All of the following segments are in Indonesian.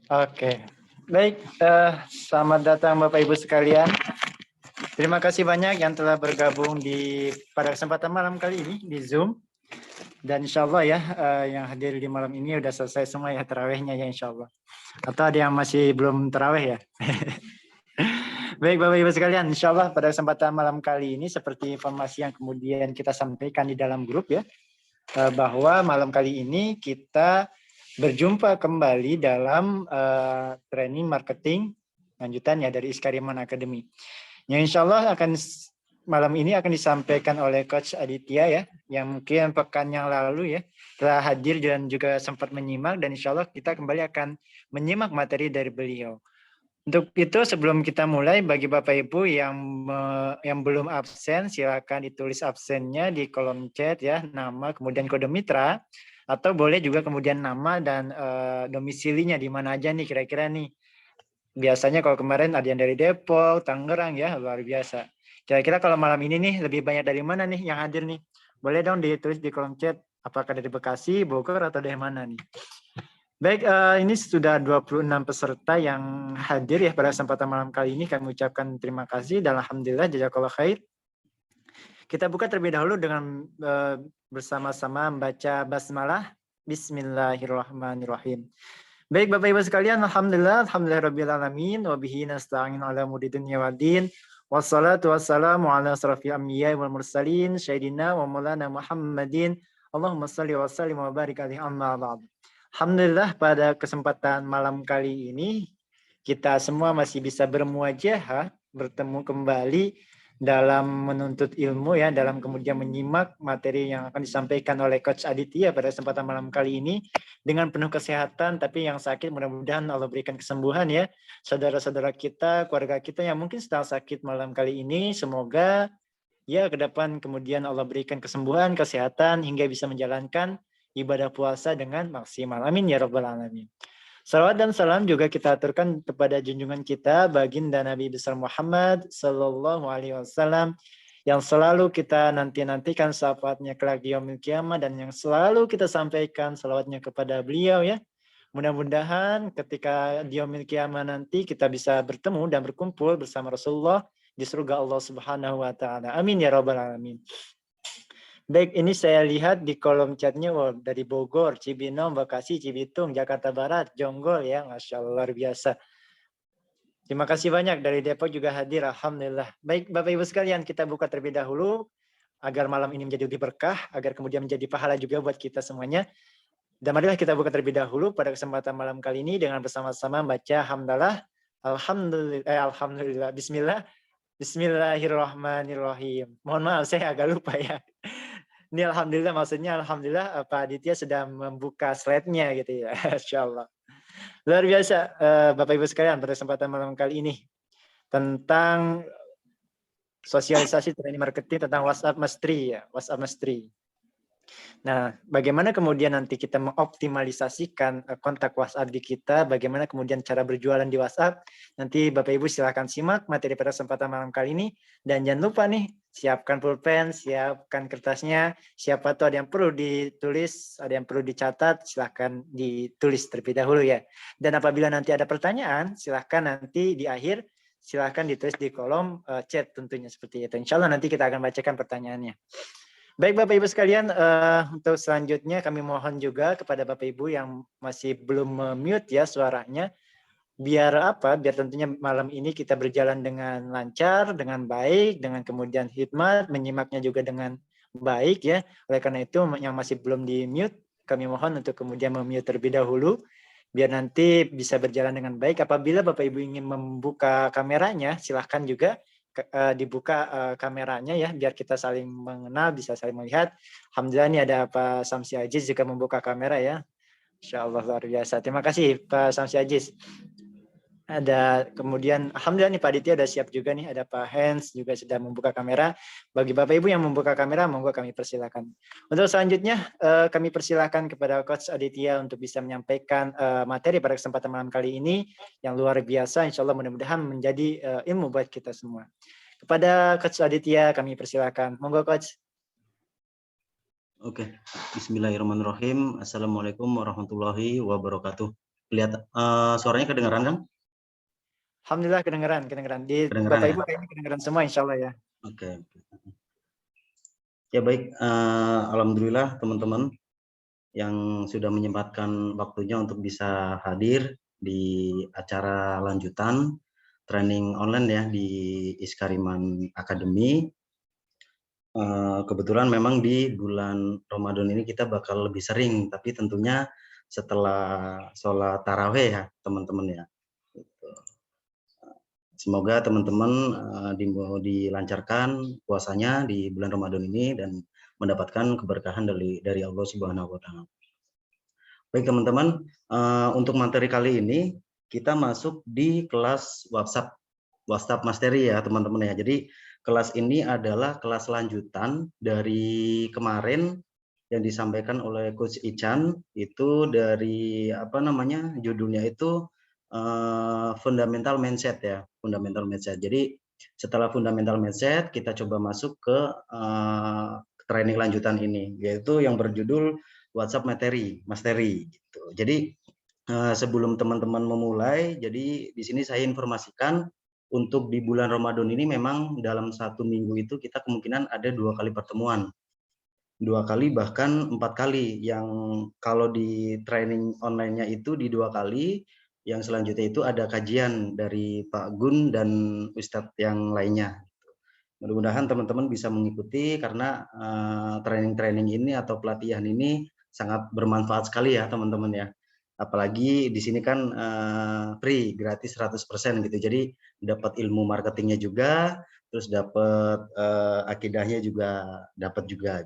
Oke, baik. Selamat datang Bapak Ibu sekalian. Terima kasih banyak yang telah bergabung pada kesempatan malam kali ini di Zoom. Dan insya Allah ya, yang hadir di malam ini udah selesai semua ya terawihnya ya insya Allah. Atau ada yang masih belum terawih ya. Baik Bapak Ibu sekalian, insya Allah pada kesempatan malam kali ini seperti informasi yang kemudian kita sampaikan di dalam grup ya, bahwa malam kali ini kita berjumpa kembali dalam training marketing lanjutannya dari Iskariman Academy. Yang insya Allah malam ini akan disampaikan oleh Coach Aditya ya, yang mungkin pekan yang lalu ya telah hadir dan juga sempat menyimak, dan insya Allah kita kembali akan menyimak materi dari beliau. Untuk itu sebelum kita mulai, bagi Bapak Ibu yang belum absen, silakan ditulis absennya di kolom chat ya, nama kemudian kode mitra, atau boleh juga kemudian nama dan domisilinya di mana aja nih kira-kira nih. Biasanya kalau kemarin ada yang dari Depok, Tangerang ya, luar biasa. Kira-kira kalau malam ini nih lebih banyak dari mana nih yang hadir nih? Boleh dong ditulis di kolom chat, apakah dari Bekasi, Bogor, atau dari mana nih? Baik, ini sudah 26 peserta yang hadir ya pada kesempatan malam kali ini. Kami ucapkan terima kasih dan alhamdulillah jazakallah khair. Kita buka terlebih dahulu dengan bersama-sama membaca basmalah. Bismillahirrahmanirrahim. Baik Bapak Ibu sekalian, alhamdulillahirabbil alamin wa bihi nasta'in ala umuri dunya waddin. Wassalatu wassalamu ala asrofil anbiya'i wal mursalin sayyidina wa maulana Muhammadin. Allahumma shalli wa sallim wa barik alaihi amma ba'd. Alhamdulillah pada kesempatan malam kali ini kita semua masih bisa bermuajahah, bertemu kembali dalam menuntut ilmu ya, dalam kemudian menyimak materi yang akan disampaikan oleh Coach Aditya pada kesempatan malam kali ini dengan penuh kesehatan, tapi yang sakit mudah-mudahan Allah berikan kesembuhan ya. Saudara-saudara kita, keluarga kita yang mungkin sedang sakit malam kali ini, semoga ya ke depan kemudian Allah berikan kesembuhan, kesehatan hingga bisa menjalankan ibadah puasa dengan maksimal. Amin ya rabbal alamin. Salawat dan salam juga kita aturkan kepada junjungan kita baginda Nabi besar Muhammad sallallahu alaihi wasallam yang selalu kita nantikan syafaatnya kelak di yaumil kiamah, dan yang selalu kita sampaikan salawatnya kepada beliau ya. Mudah-mudahan ketika di yaumil kiamah nanti kita bisa bertemu dan berkumpul bersama Rasulullah di surga Allah Subhanahu wa taala. Amin ya rabbal alamin. Baik, ini saya lihat di kolom chatnya dari Bogor, Cibinong, Bekasi, Cibitung, Jakarta Barat, Jonggol ya, Masya Allah luar biasa. Terima kasih banyak, dari Depok juga hadir, alhamdulillah. Baik Bapak Ibu sekalian, kita buka terlebih dahulu agar malam ini menjadi lebih berkah, agar kemudian menjadi pahala juga buat kita semuanya. Dan marilah kita buka terlebih dahulu pada kesempatan malam kali ini dengan bersama-sama baca hamdalah, alhamdulillah, bismillah, bismillahirrahmanirrahim. Mohon maaf saya agak lupa ya. Ini alhamdulillah, maksudnya alhamdulillah Pak Aditya sudah membuka slide-nya gitu ya. Insya Allah. Luar biasa Bapak Ibu sekalian, pada kesempatan malam kali ini tentang sosialisasi training marketing tentang WhatsApp Mastery ya, WhatsApp Mastery. Nah, bagaimana kemudian nanti kita mengoptimalisasikan kontak WhatsApp di kita, bagaimana kemudian cara berjualan di WhatsApp, nanti Bapak Ibu silahkan simak materi pada kesempatan malam kali ini, dan jangan lupa nih, siapkan pulpen, siapkan kertasnya, siapa tuh ada yang perlu ditulis, ada yang perlu dicatat, silahkan ditulis terlebih dahulu ya. Dan apabila nanti ada pertanyaan, silahkan nanti di akhir, silahkan ditulis di kolom chat tentunya seperti itu. Insya Allah nanti kita akan bacakan pertanyaannya. Baik Bapak Ibu sekalian, untuk selanjutnya kami mohon juga kepada Bapak Ibu yang masih belum mute ya suaranya, biar tentunya malam ini kita berjalan dengan lancar, dengan baik, dengan kemudian hikmat, menyimaknya juga dengan baik ya. Oleh karena itu yang masih belum di mute, kami mohon untuk kemudian mute terlebih dahulu, biar nanti bisa berjalan dengan baik. Apabila Bapak Ibu ingin membuka kameranya, silahkan juga dibuka kameranya ya, biar kita saling mengenal, bisa saling melihat. Alhamdulillah ini ada Pak Samsi Aziz juga membuka kamera ya. Insya Allah luar biasa. Terima kasih Pak Samsi Aziz. Ada kemudian alhamdulillah nih Pak Aditya ada siap juga nih, ada Pak Hans juga sudah membuka kamera. Bagi Bapak Ibu yang membuka kamera, monggo kami persilakan. Untuk selanjutnya kami persilakan kepada Coach Aditya untuk bisa menyampaikan materi pada kesempatan malam kali ini yang luar biasa. Insya Allah mudah-mudahan menjadi ilmu buat kita semua. Kepada Coach Aditya kami persilakan. Monggo Coach. Oke, bismillahirrahmanirrahim. Assalamualaikum warahmatullahi wabarakatuh. Suaranya kedengaran, Kang? Alhamdulillah kedengeran. Di Kedengaran Bapak ya? Ibu kayaknya kedengeran semua insya Allah ya. Oke. Ya baik, alhamdulillah teman-teman yang sudah menyempatkan waktunya untuk bisa hadir di acara lanjutan training online ya di Iskariman Academy. Kebetulan memang di bulan Ramadan ini kita bakal lebih sering, tapi tentunya setelah sholat taraweh ya teman-teman ya. Semoga teman-teman dilancarkan puasanya di bulan Ramadan ini dan mendapatkan keberkahan dari Allah Subhanahu wa Ta'ala. Baik teman-teman, untuk materi kali ini kita masuk di kelas WhatsApp Mastery ya teman-teman ya. Jadi kelas ini adalah kelas lanjutan dari kemarin yang disampaikan oleh Coach Ichan, itu dari judulnya itu fundamental mindset ya, fundamental mindset. Jadi setelah fundamental mindset kita coba masuk ke training lanjutan ini, yaitu yang berjudul WhatsApp Mastery gitu. Jadi sebelum teman-teman memulai, jadi di sini saya informasikan untuk di bulan Ramadan ini memang dalam 1 minggu itu kita kemungkinan ada 2 kali pertemuan. 2 kali bahkan 4 kali, yang kalau di training online-nya itu di 2 kali, yang selanjutnya itu ada kajian dari Pak Gun dan Ustadz yang lainnya. Mudah-mudahan teman-teman bisa mengikuti karena training-training ini atau pelatihan ini sangat bermanfaat sekali ya teman-teman ya. Apalagi di sini kan free, gratis 100% gitu. Jadi dapat ilmu marketingnya juga, terus dapat akidahnya juga dapat juga.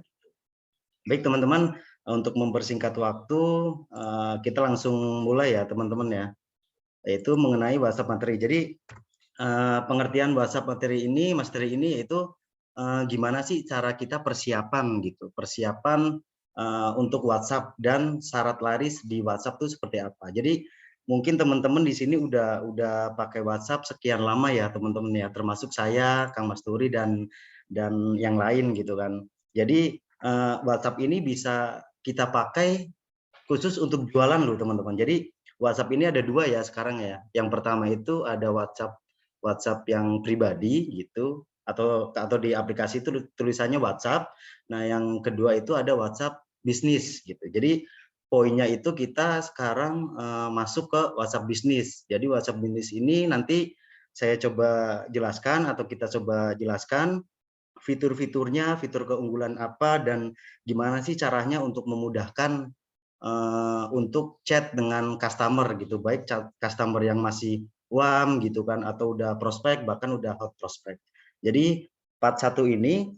Baik teman-teman, untuk mempersingkat waktu kita langsung mulai ya teman-teman ya, yaitu mengenai WhatsApp materi. Jadi pengertian WhatsApp materi ini yaitu gimana sih cara kita persiapan gitu, persiapan untuk WhatsApp dan syarat laris di WhatsApp itu seperti apa. Jadi mungkin teman-teman di sini udah pakai WhatsApp sekian lama ya teman-teman ya, termasuk saya, Kang Mas Turi dan yang lain gitu kan. Jadi WhatsApp ini bisa kita pakai khusus untuk jualan loh teman-teman. Jadi WhatsApp ini ada 2 ya sekarang ya. Yang pertama itu ada WhatsApp yang pribadi gitu, atau di aplikasi itu tulisannya WhatsApp. Nah yang kedua itu ada WhatsApp bisnis gitu. Jadi poinnya itu kita sekarang masuk ke WhatsApp bisnis. Jadi WhatsApp bisnis ini nanti saya coba jelaskan atau kita coba jelaskan fitur-fiturnya, fitur keunggulan apa, dan gimana sih caranya untuk memudahkan untuk chat dengan customer gitu, baik customer yang masih warm gitu kan, atau udah prospek, bahkan udah hot prospek. Jadi part 1 ini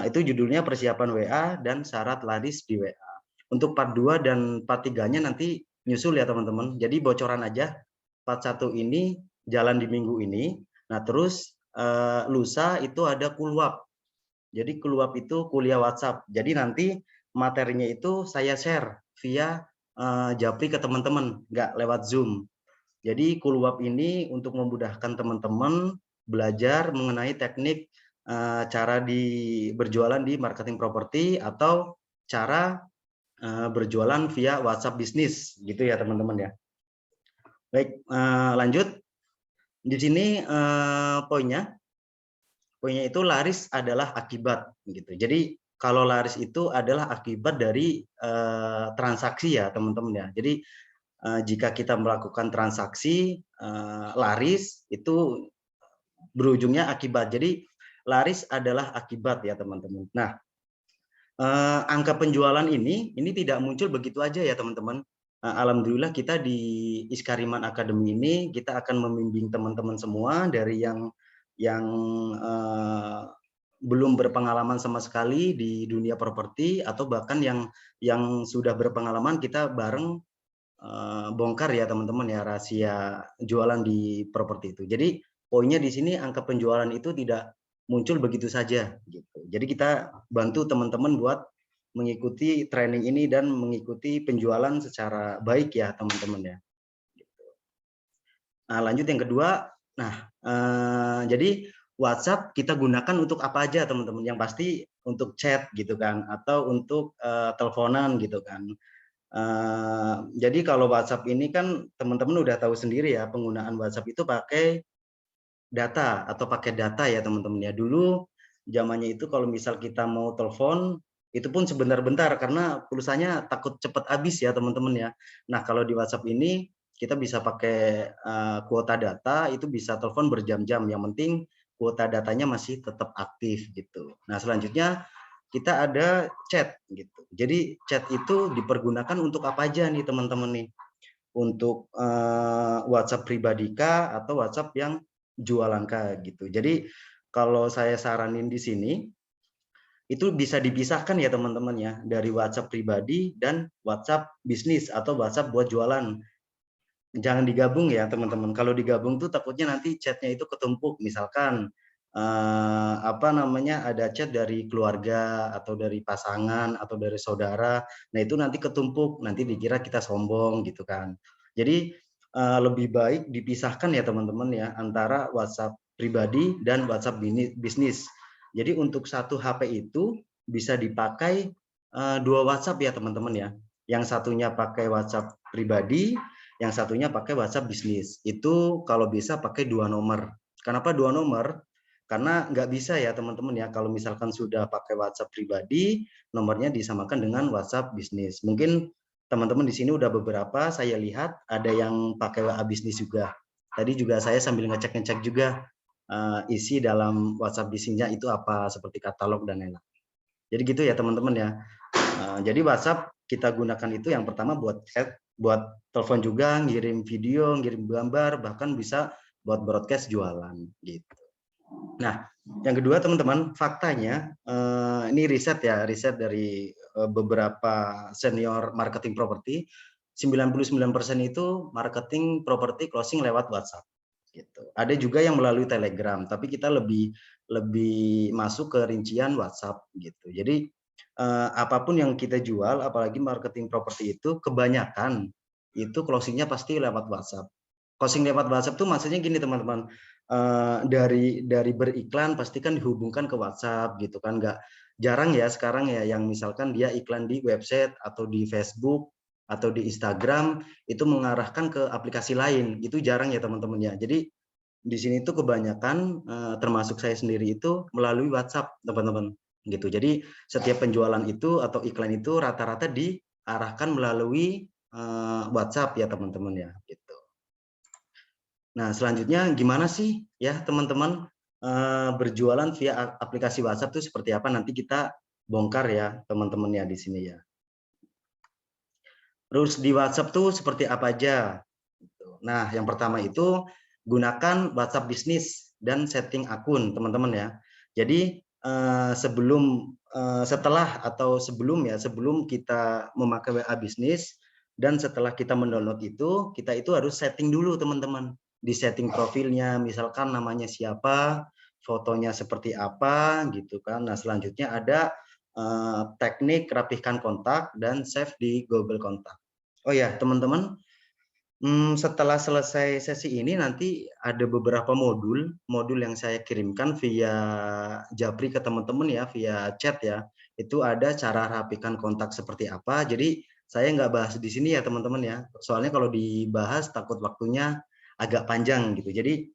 itu judulnya persiapan WA dan syarat laris di WA. Untuk part 2 dan part 3-nya nanti nyusul ya teman-teman. Jadi bocoran aja, part 1 ini jalan di minggu ini. Nah terus lusa itu ada kulwap. Jadi kulwap itu kuliah WhatsApp. Jadi nanti materinya itu saya share via Japri ke teman-teman, nggak lewat Zoom. Jadi kulwap ini untuk memudahkan teman-teman belajar mengenai teknik cara berjualan di marketing properti atau cara berjualan via WhatsApp bisnis gitu ya teman-teman ya. Baik, lanjut. Di sini poinnya itu laris adalah akibat gitu. Jadi kalau laris itu adalah akibat dari transaksi ya teman-teman ya. Jadi jika kita melakukan transaksi laris itu berujungnya akibat. Jadi laris adalah akibat ya teman-teman. Nah angka penjualan ini tidak muncul begitu aja ya teman-teman. Alhamdulillah kita di Iskariman Academy ini kita akan membimbing teman-teman semua dari yang belum berpengalaman sama sekali di dunia properti atau bahkan yang sudah berpengalaman, kita bareng bongkar ya teman-teman ya rahasia jualan di properti itu. Jadi poinnya di sini angka penjualan itu tidak muncul begitu saja gitu. Jadi kita bantu teman-teman buat mengikuti training ini dan mengikuti penjualan secara baik ya teman-teman ya. Nah lanjut yang kedua, jadi WhatsApp kita gunakan untuk apa aja teman-teman? Yang pasti untuk chat gitu kan, atau untuk teleponan gitu kan. Jadi kalau WhatsApp ini kan teman-teman udah tahu sendiri ya, penggunaan WhatsApp itu pakai data atau pakai data ya teman-teman ya. Dulu zamannya itu kalau misal kita mau telepon itu pun sebentar-bentar karena pulsanya takut cepat habis ya teman-teman ya. Nah kalau di WhatsApp ini kita bisa pakai kuota data, itu bisa telepon berjam-jam. Yang penting kuota datanya masih tetap aktif gitu. Nah selanjutnya kita ada chat gitu. Jadi chat itu dipergunakan untuk apa aja nih teman-teman nih? Untuk WhatsApp pribadi kah atau WhatsApp yang jualan kah gitu. Jadi kalau saya saranin di sini itu bisa dipisahkan ya teman-teman ya, dari WhatsApp pribadi dan WhatsApp bisnis atau WhatsApp buat jualan. Jangan digabung ya teman-teman. Kalau digabung tuh takutnya nanti chatnya itu ketumpuk. Misalkan apa namanya, ada chat dari keluarga atau dari pasangan atau dari saudara. Nah itu nanti ketumpuk, nanti dikira kita sombong gitu kan. Jadi lebih baik dipisahkan ya teman-teman ya antara WhatsApp pribadi dan WhatsApp bisnis. Jadi untuk satu HP itu bisa dipakai dua WhatsApp ya teman-teman ya. Yang satunya pakai WhatsApp pribadi, yang satunya pakai WhatsApp bisnis. Itu kalau bisa pakai 2 nomor. Kenapa 2 nomor? Karena nggak bisa ya teman-teman ya, kalau misalkan sudah pakai WhatsApp pribadi, nomornya disamakan dengan WhatsApp bisnis. Mungkin teman-teman di sini udah beberapa, saya lihat ada yang pakai WA bisnis juga. Tadi juga saya sambil ngecek-ngecek juga isi dalam WhatsApp bisnisnya itu apa, seperti katalog dan lain-lain. Jadi gitu ya teman-teman ya. Jadi WhatsApp kita gunakan itu yang pertama buat chat, buat telepon juga, ngirim video, ngirim gambar, bahkan bisa buat broadcast jualan gitu. Nah, yang kedua teman-teman, faktanya ini riset ya, riset dari beberapa senior marketing properti, 99% itu marketing properti closing lewat WhatsApp gitu. Ada juga yang melalui Telegram, tapi kita lebih masuk ke rincian WhatsApp gitu. Jadi apapun yang kita jual, apalagi marketing properti itu kebanyakan itu closingnya pasti lewat WhatsApp. Closing lewat WhatsApp tuh maksudnya gini teman-teman, dari beriklan pasti kan dihubungkan ke WhatsApp gitu kan, nggak jarang ya sekarang ya yang misalkan dia iklan di website atau di Facebook atau di Instagram itu mengarahkan ke aplikasi lain, itu jarang ya teman-teman ya. Jadi di sini tuh kebanyakan termasuk saya sendiri itu melalui WhatsApp teman-teman gitu. Jadi setiap penjualan itu atau iklan itu rata-rata diarahkan melalui WhatsApp ya teman-teman ya gitu. Nah, selanjutnya gimana sih ya teman-teman berjualan via aplikasi WhatsApp itu seperti apa? Nanti kita bongkar ya teman-teman ya di sini ya. Terus di WhatsApp tuh seperti apa aja? Nah, yang pertama itu gunakan WhatsApp bisnis dan setting akun teman-teman ya. Jadi setelah atau sebelum kita memakai WA bisnis dan setelah kita mendownload itu, kita itu harus setting dulu teman-teman. Di setting profilnya, misalkan namanya siapa, fotonya seperti apa gitu kan. Nah, selanjutnya ada teknik rapihkan kontak dan save di Google Kontak. Oh ya, teman-teman, setelah selesai sesi ini nanti ada beberapa modul yang saya kirimkan via Japri ke teman-teman ya, via chat ya. Itu ada cara rapikan kontak seperti apa. Jadi saya nggak bahas di sini ya teman-teman ya. Soalnya kalau dibahas takut waktunya agak panjang gitu. Jadi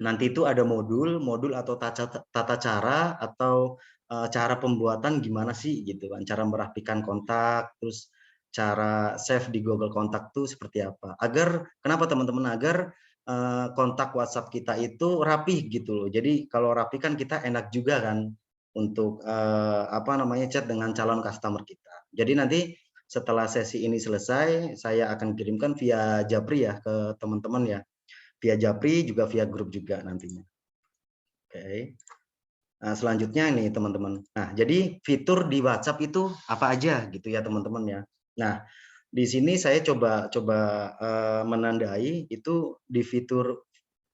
nanti itu ada modul atau tata cara atau cara pembuatan gimana sih gitu kan. Cara merapikan kontak, terus cara save di Google Kontak tuh seperti apa. Kenapa teman-teman? Agar kontak WhatsApp kita itu rapih gitu loh. Jadi kalau rapi kan kita enak juga kan untuk chat dengan calon customer kita. Jadi nanti setelah sesi ini selesai, saya akan kirimkan via Japri ya ke teman-teman ya. Via Japri juga via grup juga nantinya. Oke. Nah, selanjutnya nih teman-teman. Nah, jadi fitur di WhatsApp itu apa aja gitu ya teman-teman ya. Nah, di sini saya coba menandai itu di fitur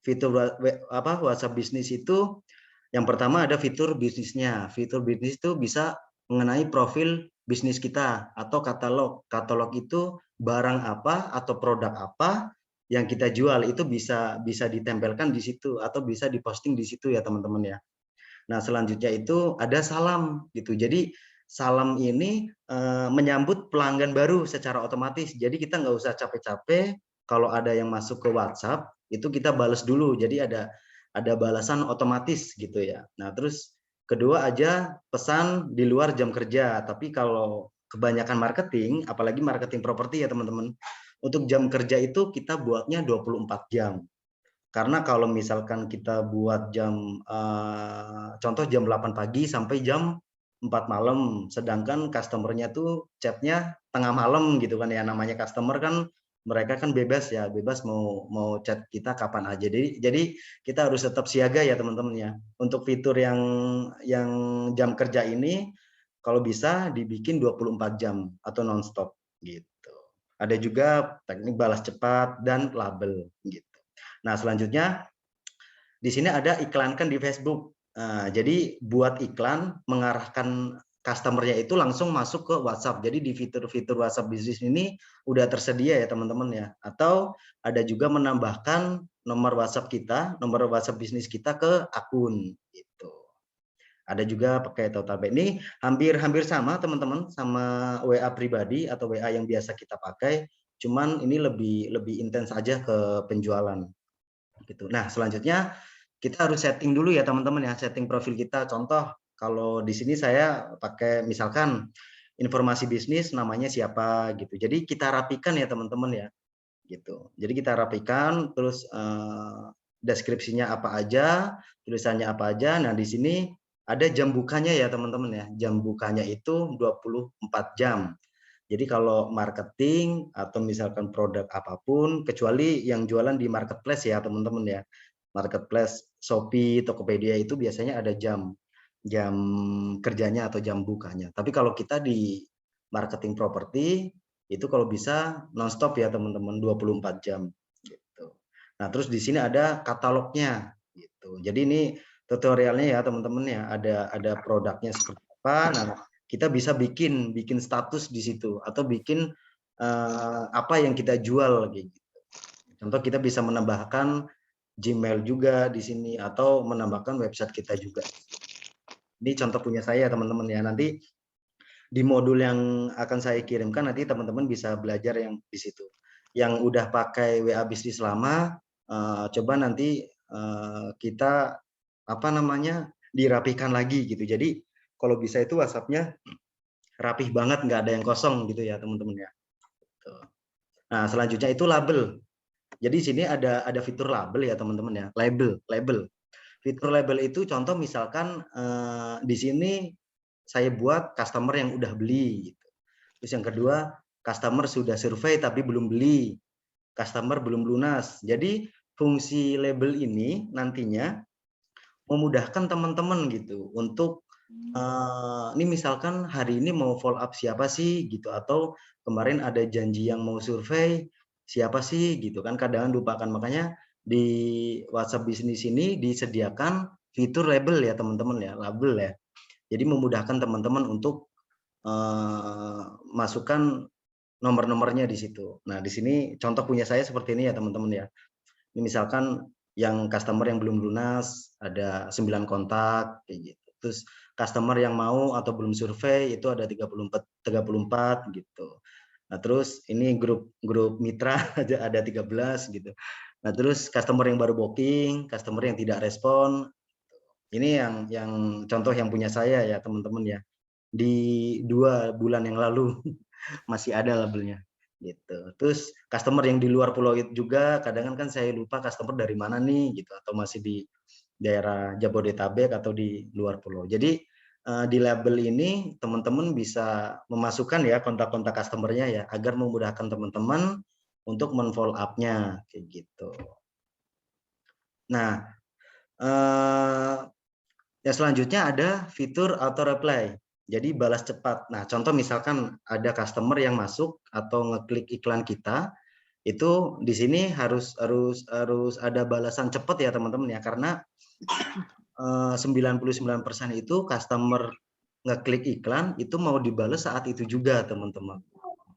WhatsApp bisnis itu yang pertama ada fitur bisnisnya. Fitur bisnis itu bisa mengenai profil bisnis kita atau katalog. Katalog itu barang apa atau produk apa yang kita jual itu bisa ditempelkan di situ atau bisa diposting di situ ya teman-teman ya. Nah, selanjutnya itu ada salam gitu. Jadi salam ini menyambut pelanggan baru secara otomatis. Jadi kita nggak usah capek-capek kalau ada yang masuk ke WhatsApp itu kita balas dulu. Jadi ada balasan otomatis gitu ya. Nah, terus kedua aja pesan di luar jam kerja. Tapi kalau kebanyakan marketing, apalagi marketing properti ya teman-teman, untuk jam kerja itu kita buatnya 24 jam. Karena kalau misalkan kita buat jam contoh jam 8 pagi sampai jam 4 malam, sedangkan customer-nya tuh chatnya tengah malam gitu kan ya, namanya customer kan mereka kan bebas ya, bebas mau chat kita kapan aja. Jadi kita harus tetap siaga ya teman-teman ya. Untuk fitur yang jam kerja ini kalau bisa dibikin 24 jam atau nonstop gitu. Ada juga teknik balas cepat dan label gitu. Nah, selanjutnya di sini ada iklankan di Facebook. Jadi buat iklan mengarahkan customer-nya itu langsung masuk ke WhatsApp. Jadi di fitur-fitur WhatsApp Business ini udah tersedia ya teman-teman ya. Atau ada juga menambahkan nomor WhatsApp kita, nomor WhatsApp bisnis kita ke akun gitu. Ada juga pakai Totalback. Ini hampir sama teman-teman sama WA pribadi atau WA yang biasa kita pakai. Cuman ini lebih intens aja ke penjualan gitu. Nah, selanjutnya kita harus setting dulu ya teman-teman ya, setting profil kita. Contoh kalau di sini saya pakai misalkan informasi bisnis namanya siapa gitu. Jadi kita rapikan ya teman-teman ya. Gitu. Jadi kita rapikan terus deskripsinya apa aja, tulisannya apa aja. Nah, di sini ada jam bukanya ya teman-teman ya. Jam bukanya itu 24 jam. Jadi kalau marketing atau misalkan produk apapun, kecuali yang jualan di marketplace ya teman-teman ya. Marketplace Shopee, Tokopedia itu biasanya ada jam kerjanya atau jam bukanya. Tapi kalau kita di marketing properti itu kalau bisa nonstop ya teman-teman 24 jam gitu. Nah, terus di sini ada katalognya gitu. Jadi ini tutorialnya ya teman-teman ya, ada produknya seperti apa. Nah, kita bisa bikin status di situ atau bikin apa yang kita jual gitu. Contoh kita bisa menambahkan Gmail juga di sini atau menambahkan website kita juga. Ini contoh punya saya teman-teman ya. Nanti di modul yang akan saya kirimkan nanti teman-teman bisa belajar yang di situ. Yang udah pakai WA bisnis lama, coba nanti kita dirapikan lagi gitu. Jadi kalau bisa itu WhatsApp-nya rapih banget, nggak ada yang kosong gitu ya teman-teman ya. Nah, selanjutnya itu label. Jadi sini ada fitur label ya teman-teman ya, label. Fitur label itu contoh misalkan di sini saya buat customer yang udah beli gitu. Terus yang kedua, customer sudah survei tapi belum beli. Customer belum lunas. Jadi fungsi label ini nantinya memudahkan teman-teman gitu untuk ini misalkan hari ini mau follow up siapa sih gitu, atau kemarin ada janji yang mau survei siapa sih gitu kan, kadang lupakan. Makanya di WhatsApp bisnis ini disediakan fitur label ya teman-teman ya, label ya. Jadi memudahkan teman-teman untuk masukkan nomor-nomornya di situ. Nah, di sini contoh punya saya seperti ini ya teman-teman ya. Ini misalkan yang customer yang belum lunas ada 9 kontak kayak gitu. Terus customer yang mau atau belum survei itu ada 34 gitu. Nah, terus ini grup mitra ada 13 gitu. Nah, terus customer yang baru booking, customer yang tidak respon. Ini yang contoh yang punya saya ya teman-teman ya. Di 2 bulan yang lalu masih ada labelnya gitu. Terus customer yang di luar pulau itu juga kadang kan saya lupa customer dari mana nih gitu, atau masih di daerah Jabodetabek atau di luar pulau. Jadi di label ini teman-teman bisa memasukkan ya kontak-kontak customernya ya, agar memudahkan teman-teman untuk men-follow up-nya kayak gitu. Nah, yang selanjutnya ada fitur auto reply. Jadi balas cepat. Nah, contoh misalkan ada customer yang masuk atau ngeklik iklan kita, itu di sini harus ada balasan cepat ya teman-teman ya, karena 99% itu customer ngeklik iklan itu mau dibalas saat itu juga teman-teman.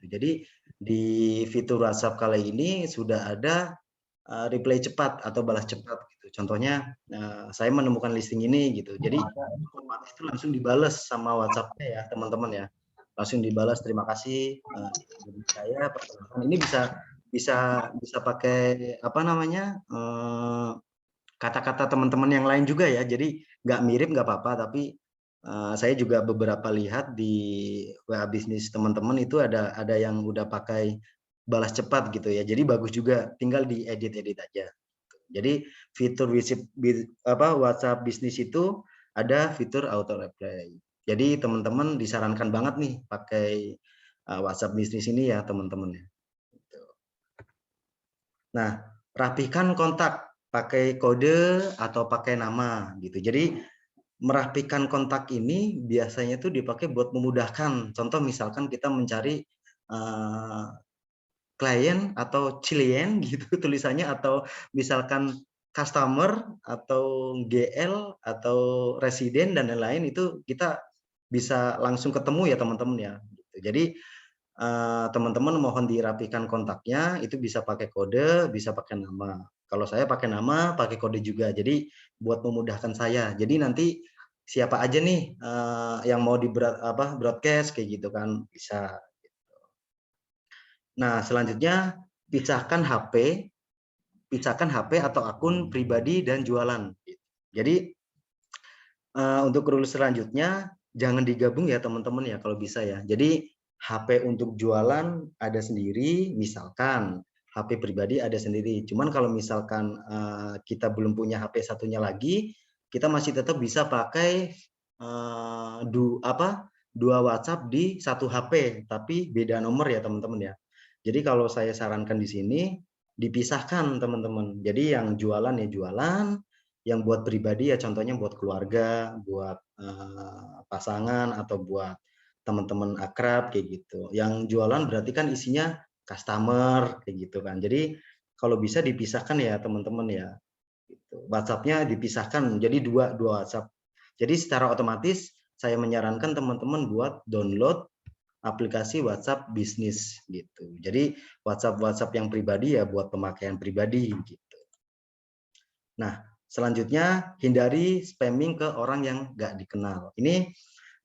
Jadi di fitur WhatsApp kali ini sudah ada reply cepat atau balas cepat gitu. Contohnya saya menemukan listing ini gitu. Jadi otomatis itu langsung dibales sama WhatsApp-nya ya teman-teman ya. Langsung dibalas terima kasih saya perkenalkan. Ini bisa pakai apa namanya kata-kata teman-teman yang lain juga ya. Jadi nggak mirip nggak apa-apa, tapi saya juga beberapa lihat di WA bisnis teman-teman itu ada yang udah pakai balas cepat gitu ya. Jadi bagus juga, tinggal diedit-edit aja. Jadi fitur WhatsApp bisnis itu ada fitur auto reply. Jadi teman-teman disarankan banget nih pakai WhatsApp bisnis ini ya teman-teman ya. Nah, rapikan kontak pakai kode atau pakai nama gitu. Jadi merapikan kontak ini biasanya tuh dipakai buat memudahkan. Contoh misalkan kita mencari klien atau klien gitu tulisannya, atau misalkan customer atau GL atau residen dan lain-lain, itu kita bisa langsung ketemu ya teman-teman ya. Jadi teman-teman mohon dirapikan kontaknya, itu bisa pakai kode, bisa pakai nama. Kalau saya pakai nama, pakai kode juga. Jadi buat memudahkan saya. Jadi nanti siapa aja nih yang mau di broadcast kayak gitu kan bisa. Nah, selanjutnya pisahkan HP atau akun pribadi dan jualan. Jadi untuk rules selanjutnya jangan digabung ya teman-teman ya kalau bisa ya. Jadi HP untuk jualan ada sendiri, misalkan HP pribadi ada sendiri. Cuman kalau misalkan kita belum punya HP satunya lagi, kita masih tetap bisa pakai dua WhatsApp di satu HP, tapi beda nomor ya teman-teman ya. Jadi kalau saya sarankan di sini dipisahkan teman-teman. Jadi yang jualan ya jualan, yang buat pribadi ya contohnya buat keluarga, buat pasangan atau buat teman-teman akrab kayak gitu. Yang jualan berarti kan isinya customer kayak gitu kan. Jadi kalau bisa dipisahkan ya teman-teman ya. Gitu. WhatsApp-nya dipisahkan jadi dua WhatsApp. Jadi secara otomatis saya menyarankan teman-teman buat download aplikasi WhatsApp bisnis gitu. Jadi WhatsApp yang pribadi ya buat pemakaian pribadi gitu. Nah, selanjutnya hindari spamming ke orang yang nggak dikenal. Ini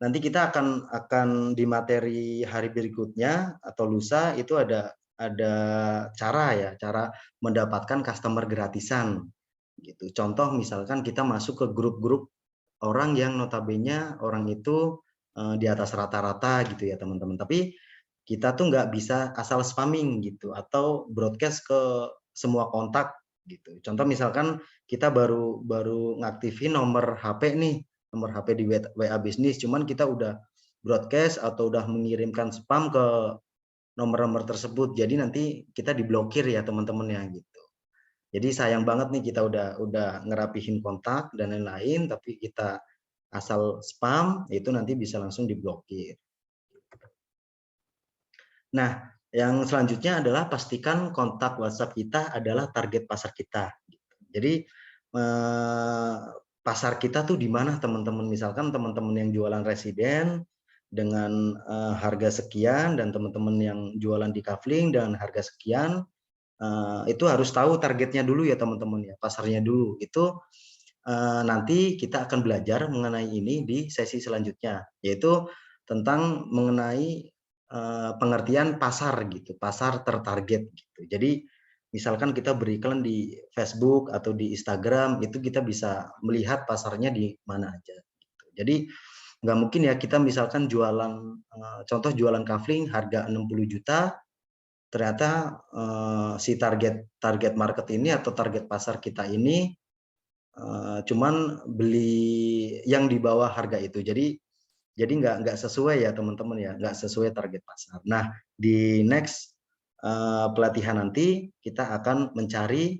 nanti kita akan di materi hari berikutnya atau lusa itu ada cara mendapatkan customer gratisan gitu. Contoh misalkan kita masuk ke grup-grup orang yang notabene orang itu di atas rata-rata gitu ya teman-teman. Tapi kita tuh nggak bisa asal spamming gitu atau broadcast ke semua kontak gitu. Contoh misalkan kita baru ngaktifin nomor HP nih, nomor HP di WA bisnis, cuman kita udah broadcast atau udah mengirimkan spam ke nomor-nomor tersebut. Jadi nanti kita diblokir ya teman-teman ya gitu. Jadi sayang banget nih kita udah ngerapihin kontak dan lain-lain, tapi kita asal spam itu nanti bisa langsung diblokir. Nah, yang selanjutnya adalah pastikan kontak WhatsApp kita adalah target pasar kita. Jadi pasar kita tuh di mana teman-teman? Misalkan teman-teman yang jualan residen dengan harga sekian dan teman-teman yang jualan di kafling dengan harga sekian, itu harus tahu targetnya dulu ya teman-teman ya, pasarnya dulu. Itu nanti kita akan belajar mengenai ini di sesi selanjutnya, yaitu tentang mengenai pengertian pasar gitu, pasar tertarget gitu. Jadi misalkan kita beriklan di Facebook atau di Instagram, itu kita bisa melihat pasarnya di mana aja. Gitu. Jadi nggak mungkin ya kita misalkan jualan, contoh jualan kafling harga 60 juta, ternyata si target market ini atau target pasar kita ini cuman beli yang di bawah harga itu. Jadi nggak sesuai ya teman-teman ya, nggak sesuai target pasar. Nah, di next pelatihan nanti kita akan mencari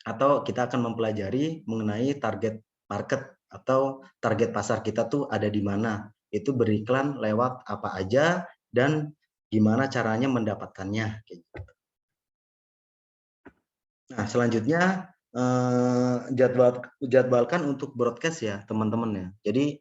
atau kita akan mempelajari mengenai target market atau target pasar kita tuh ada di mana. Itu beriklan lewat apa aja dan gimana caranya mendapatkannya. Nah, selanjutnya jadwalkan untuk broadcast ya teman-teman ya. Jadi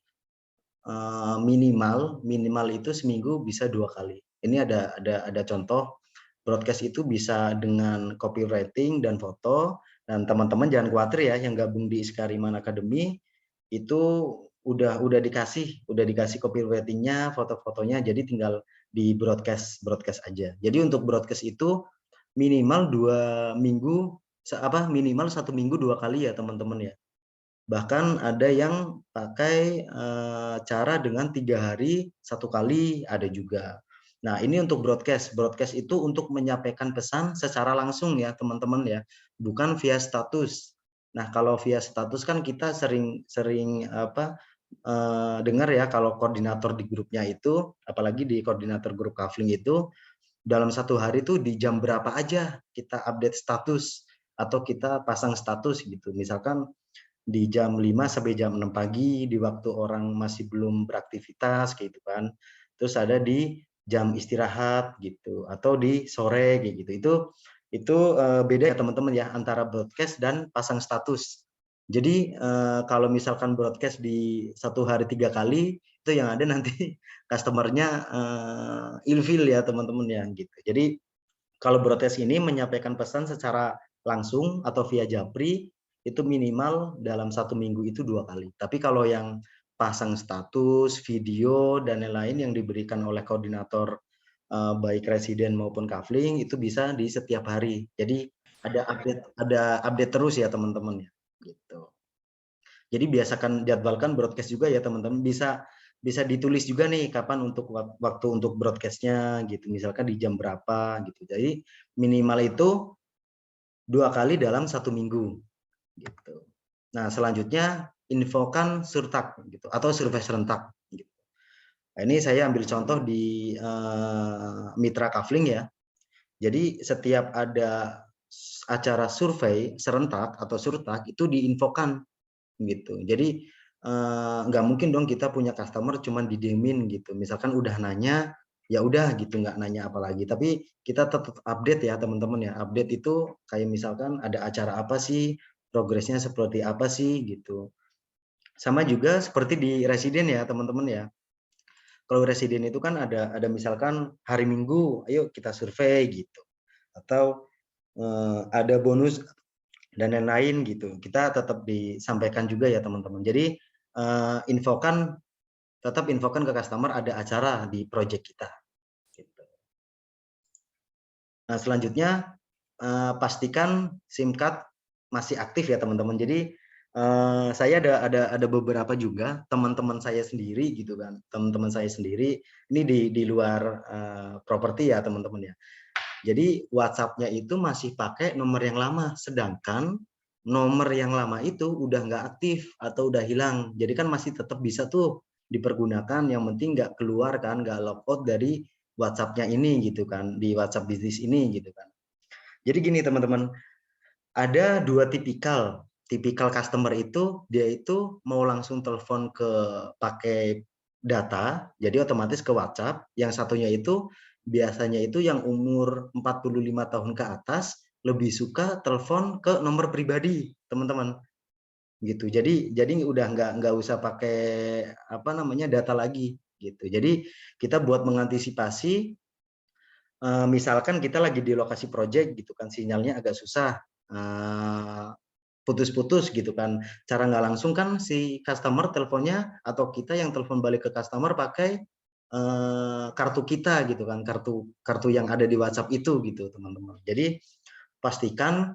minimal itu seminggu bisa 2 kali. Ini ada contoh broadcast itu bisa dengan copywriting dan foto, Dan teman-teman jangan khawatir ya, yang gabung di Iskariman Academy itu udah dikasih copywriting-nya, foto-fotonya, jadi tinggal di broadcast aja. Jadi untuk broadcast itu minimal 2 minggu, minimal 1 minggu 2 kali ya teman-teman ya. Bahkan ada yang pakai cara dengan 3 hari 1 kali, ada juga. Nah, ini untuk broadcast. Broadcast itu untuk menyampaikan pesan secara langsung ya teman-teman ya, bukan via status. Nah, kalau via status kan kita sering dengar ya, kalau koordinator di grupnya itu, apalagi di koordinator grup Kafling itu, dalam 1 hari itu di jam berapa aja kita update status atau kita pasang status gitu. Misalkan di jam 5 sampai jam 6 pagi, di waktu orang masih belum beraktivitas gitu kan. Terus ada di jam istirahat gitu, atau di sore kayak gitu. Itu beda ya teman-teman ya, antara broadcast dan pasang status. Jadi kalau misalkan broadcast di 1 hari 3 kali, itu yang ada nanti customer-nya ilfil ya teman-teman ya gitu. Jadi kalau broadcast ini menyampaikan pesan secara langsung atau via Japri, itu minimal dalam 1 minggu itu 2 kali. Tapi kalau yang pasang status, video, dan lain-lain yang diberikan oleh koordinator baik residen maupun Kafling, itu bisa di setiap hari. Jadi ada update terus ya teman-teman ya. Gitu. Jadi biasakan jadwalkan broadcast juga ya teman-teman, bisa ditulis juga nih kapan untuk waktu untuk broadcastnya gitu, misalkan di jam berapa gitu. Jadi minimal itu 2 kali dalam 1 minggu gitu. Nah, selanjutnya infokan surtak gitu atau survei serentak gitu. Nah, ini saya ambil contoh di mitra Kafling ya. Jadi setiap ada acara survei serentak atau surtak itu diinfokan gitu. Jadi nggak mungkin dong kita punya customer cuman didiemin gitu. Misalkan udah nanya, ya udah gitu, nggak nanya apalagi. Tapi kita tetap update ya teman-teman ya. Update itu kayak misalkan ada acara apa sih, progresnya seperti apa sih gitu. Sama juga seperti di residen ya teman-teman ya. Kalau residen itu kan ada misalkan hari Minggu, ayo kita survei gitu. Atau ada bonus dan lain-lain gitu. Kita tetap disampaikan juga ya teman-teman. Jadi tetap infokan ke customer ada acara di project kita. Gitu. Nah selanjutnya pastikan SIM card masih aktif ya teman-teman. Jadi saya ada beberapa juga teman-teman saya sendiri gitu kan. Teman-teman saya sendiri ini di luar properti ya teman-teman ya. Jadi WhatsApp-nya itu masih pakai nomor yang lama, sedangkan nomor yang lama itu udah nggak aktif atau udah hilang. Jadi kan masih tetap bisa tuh dipergunakan, yang penting nggak keluar kan, nggak logout dari WhatsApp-nya ini gitu kan, di WhatsApp bisnis ini gitu kan. Jadi gini teman-teman, ada 2 tipikal customer itu, dia itu mau langsung telepon ke pakai data, jadi otomatis ke WhatsApp. Yang satunya itu biasanya itu yang umur 45 tahun ke atas lebih suka telepon ke nomor pribadi, teman-teman. Gitu. Jadi udah nggak usah pakai data lagi gitu. Jadi kita buat mengantisipasi misalkan kita lagi di lokasi project gitu kan, sinyalnya agak susah, putus-putus gitu kan. Cara nggak langsung kan si customer teleponnya atau kita yang telepon balik ke customer pakai kartu kita gitu kan, kartu yang ada di WhatsApp itu gitu teman-teman. Jadi pastikan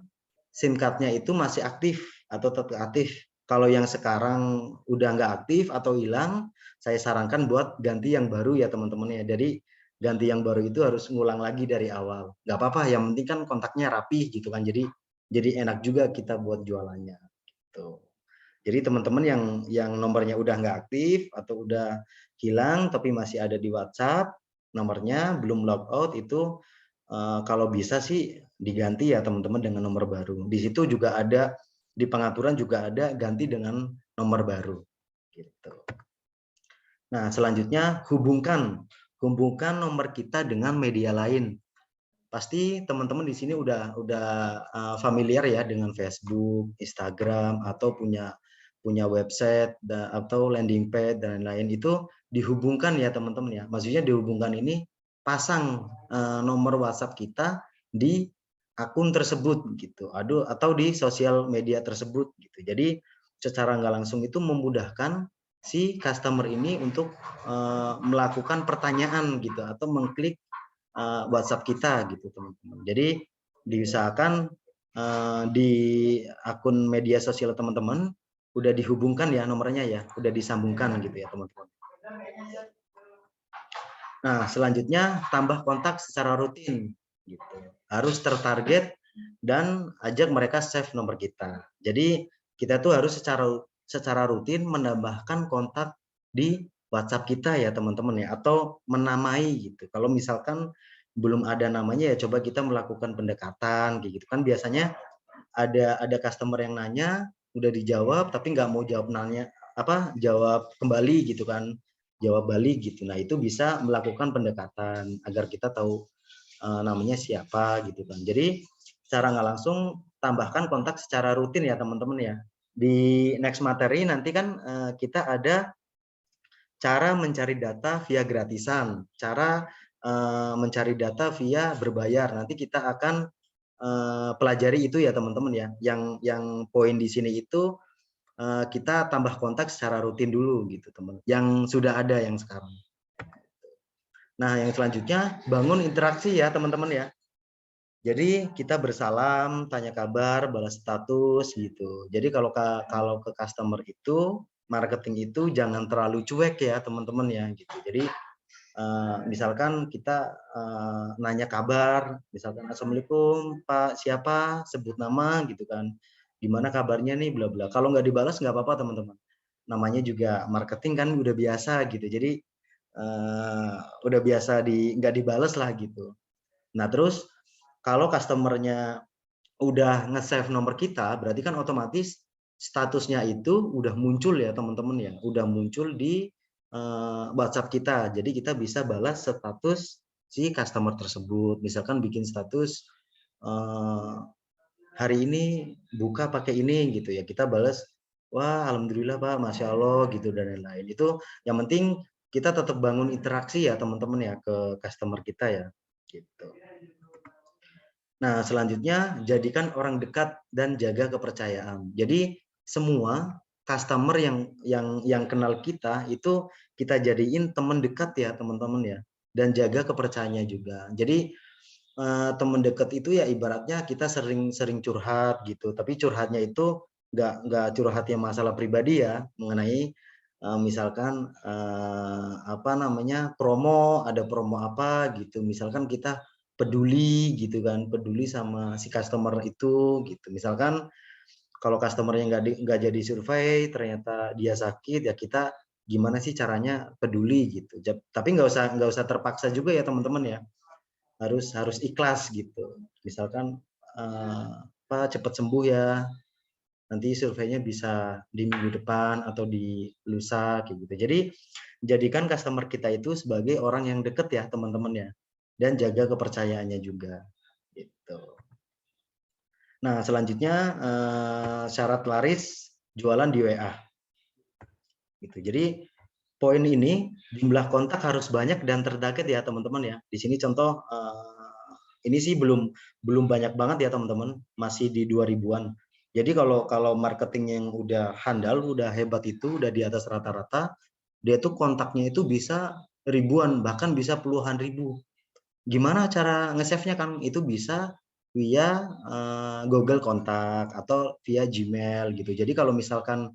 SIM card-nya itu masih aktif atau tetap aktif. Kalau yang sekarang udah nggak aktif atau hilang, saya sarankan buat ganti yang baru ya teman-teman ya. Jadi ganti yang baru itu harus ngulang lagi dari awal. Nggak apa-apa, yang penting kan kontaknya rapi gitu kan. Jadi enak juga kita buat jualannya. Gitu. Jadi teman-teman yang nomornya udah nggak aktif atau udah hilang tapi masih ada di WhatsApp, nomornya belum logout itu kalau bisa sih diganti ya teman-teman dengan nomor baru. Di situ juga ada, di pengaturan juga ada ganti dengan nomor baru. Gitu. Nah selanjutnya hubungkan nomor kita dengan media lain. Pasti teman-teman di sini udah familiar ya dengan Facebook, Instagram, atau punya website atau landing page dan lain-lain. Itu dihubungkan ya teman-teman ya. Maksudnya dihubungkan ini pasang nomor WhatsApp kita di akun tersebut gitu, atau di sosial media tersebut gitu. Jadi secara nggak langsung itu memudahkan si customer ini untuk melakukan pertanyaan gitu atau mengklik WhatsApp kita gitu teman-teman. Jadi diusahakan di akun media sosial teman-teman udah dihubungkan ya nomornya ya, udah disambungkan gitu ya teman-teman. Nah, selanjutnya tambah kontak secara rutin gitu. Harus tertarget dan ajak mereka save nomor kita. Jadi kita tuh harus secara rutin menambahkan kontak di WhatsApp kita ya teman-teman ya, atau menamai gitu. Kalau misalkan belum ada namanya ya coba kita melakukan pendekatan gitu kan. Biasanya ada customer yang nanya udah dijawab tapi nggak mau jawab jawab kembali gitu kan, jawab balik gitu. Nah itu bisa melakukan pendekatan agar kita tahu namanya siapa gitu kan. Jadi secara nggak langsung tambahkan kontak secara rutin ya teman-teman ya. Di next materi nanti kan kita ada cara mencari data via gratisan, cara mencari data via berbayar. Nanti kita akan pelajari itu ya teman-teman ya. Yang poin di sini itu kita tambah kontak secara rutin dulu gitu teman. Yang sudah ada yang sekarang. Nah yang selanjutnya bangun interaksi ya teman-teman ya. Jadi kita bersalam, tanya kabar, balas status gitu. Jadi kalau ke customer itu marketing itu jangan terlalu cuek ya teman-teman ya gitu. Jadi misalkan kita nanya kabar, misalkan Assalamualaikum Pak siapa, sebut nama gitu kan, gimana kabarnya nih bla bla. Kalau nggak dibalas nggak apa-apa teman-teman, namanya juga marketing kan udah biasa gitu, jadi udah biasa nggak dibalas lah gitu. Nah terus kalau customernya udah nge-save nomor kita, berarti kan otomatis statusnya itu udah muncul ya teman-teman ya, udah muncul di WhatsApp kita. Jadi kita bisa balas status si customer tersebut. Misalkan bikin status hari ini buka pakai ini gitu ya. Kita balas, wah alhamdulillah Pak, Masya Allah gitu dan lain-lain. Itu yang penting kita tetap bangun interaksi ya teman-teman ya ke customer kita ya. Gitu. Nah, selanjutnya jadikan orang dekat dan jaga kepercayaan. Jadi semua customer yang kenal kita itu kita jadiin teman dekat ya teman-teman ya, dan jaga kepercayaannya juga. Jadi teman dekat itu ya ibaratnya kita sering curhat gitu, tapi curhatnya itu nggak curhat yang masalah pribadi ya, mengenai misalkan promo, ada promo apa gitu. Misalkan kita peduli gitu kan, peduli sama si customer itu gitu. Misalkan kalau customernya nggak jadi survei, ternyata dia sakit ya kita gimana sih caranya peduli gitu. Tapi nggak usah terpaksa juga ya teman-teman ya. Harus ikhlas gitu. Misalkan Pak cepat sembuh ya. Nanti surveinya bisa di minggu depan atau di lusa kayak gitu. Jadi jadikan customer kita itu sebagai orang yang deket ya teman-teman ya, dan jaga kepercayaannya juga gitu. Nah selanjutnya syarat laris jualan di WA gitu. Jadi poin ini jumlah kontak harus banyak dan tertarget ya teman-teman ya. Di sini contoh ini sih belum banyak banget ya teman-teman, masih di 2000-an. Jadi kalau marketing yang udah handal, udah hebat itu, udah di atas rata-rata, dia tuh kontaknya itu bisa ribuan, bahkan bisa puluhan ribu. Gimana cara nge-save-nya kan? Itu bisa via Google Kontak atau via Gmail gitu. Jadi kalau misalkan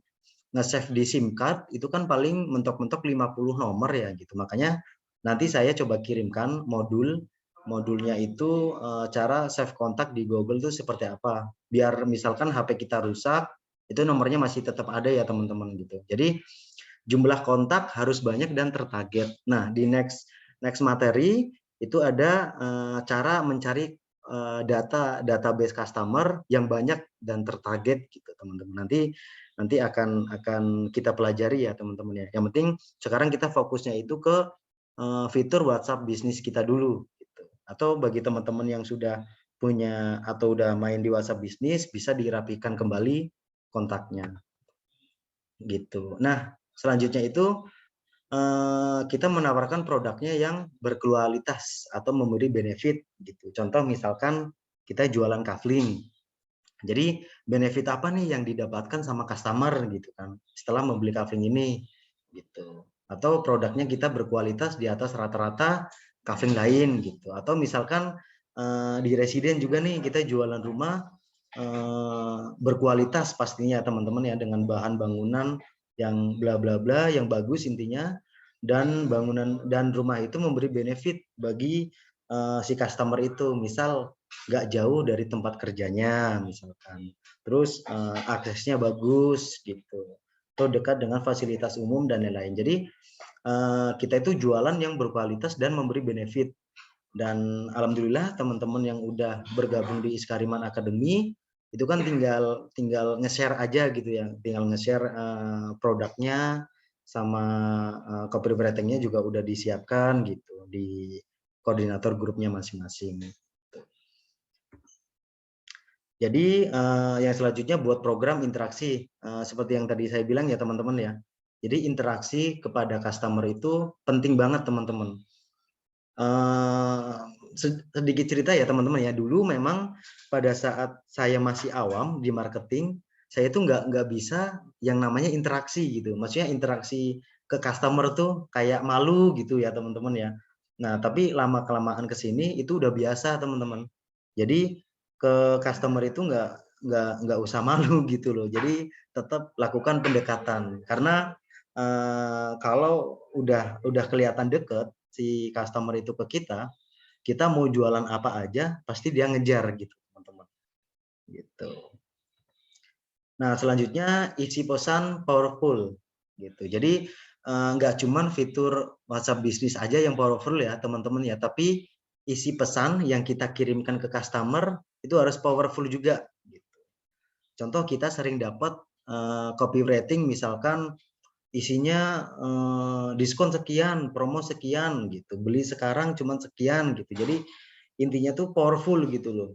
nge-save di SIM card itu kan paling mentok-mentok 50 nomor ya gitu. Makanya nanti saya coba kirimkan modulnya itu cara save kontak di Google itu seperti apa. Biar misalkan HP kita rusak, itu nomornya masih tetap ada ya teman-teman gitu. Jadi jumlah kontak harus banyak dan tertarget. Nah, di next materi itu ada cara mencari database customer yang banyak dan tertarget gitu teman-teman. Nanti akan kita pelajari ya teman-teman ya. Yang penting sekarang kita fokusnya itu ke fitur WhatsApp bisnis kita dulu gitu. Atau bagi teman-teman yang sudah punya atau udah main di WhatsApp bisnis bisa dirapikan kembali kontaknya gitu. Nah, selanjutnya itu kita menawarkan produknya yang berkualitas atau memberi benefit gitu. Contoh misalkan kita jualan kafling. Jadi benefit apa nih yang didapatkan sama customer gitu kan setelah membeli kafling ini gitu. Atau produknya kita berkualitas di atas rata-rata kafling lain gitu. Atau misalkan di residen juga nih kita jualan rumah berkualitas pastinya teman-teman ya, dengan bahan bangunan yang bla bla bla yang bagus intinya, dan bangunan dan rumah itu memberi benefit bagi si customer itu, misal nggak jauh dari tempat kerjanya misalkan, terus aksesnya bagus gitu, atau dekat dengan fasilitas umum dan lain-lain. Jadi kita itu jualan yang berkualitas dan memberi benefit. Dan alhamdulillah teman-teman yang udah bergabung di Iskariman Academy itu kan tinggal nge-share aja gitu ya, tinggal nge-share produknya sama copywriting-nya juga udah disiapkan gitu di koordinator grupnya masing-masing. Jadi yang selanjutnya buat program interaksi seperti yang tadi saya bilang ya teman-teman ya. Jadi interaksi kepada customer itu penting banget teman-teman. Sedikit cerita ya teman-teman ya, dulu memang pada saat saya masih awam di marketing, saya itu nggak bisa yang namanya interaksi gitu. Maksudnya interaksi ke customer tuh kayak malu gitu ya teman-teman ya. Nah tapi lama kelamaan kesini itu udah biasa teman-teman. Jadi ke customer itu nggak usah malu gitu loh. Jadi tetap lakukan pendekatan karena kalau udah kelihatan deket si customer itu ke kita mau jualan apa aja pasti dia ngejar gitu teman-teman. Gitu. Nah selanjutnya isi pesan powerful gitu. Jadi nggak cuman fitur WhatsApp bisnis aja yang powerful ya teman-teman ya, tapi isi pesan yang kita kirimkan ke customer itu harus powerful juga. Gitu. Contoh kita sering dapat copywriting misalkan isinya diskon sekian, promo sekian gitu, beli sekarang cuma sekian gitu. Jadi intinya tuh powerful gitu loh.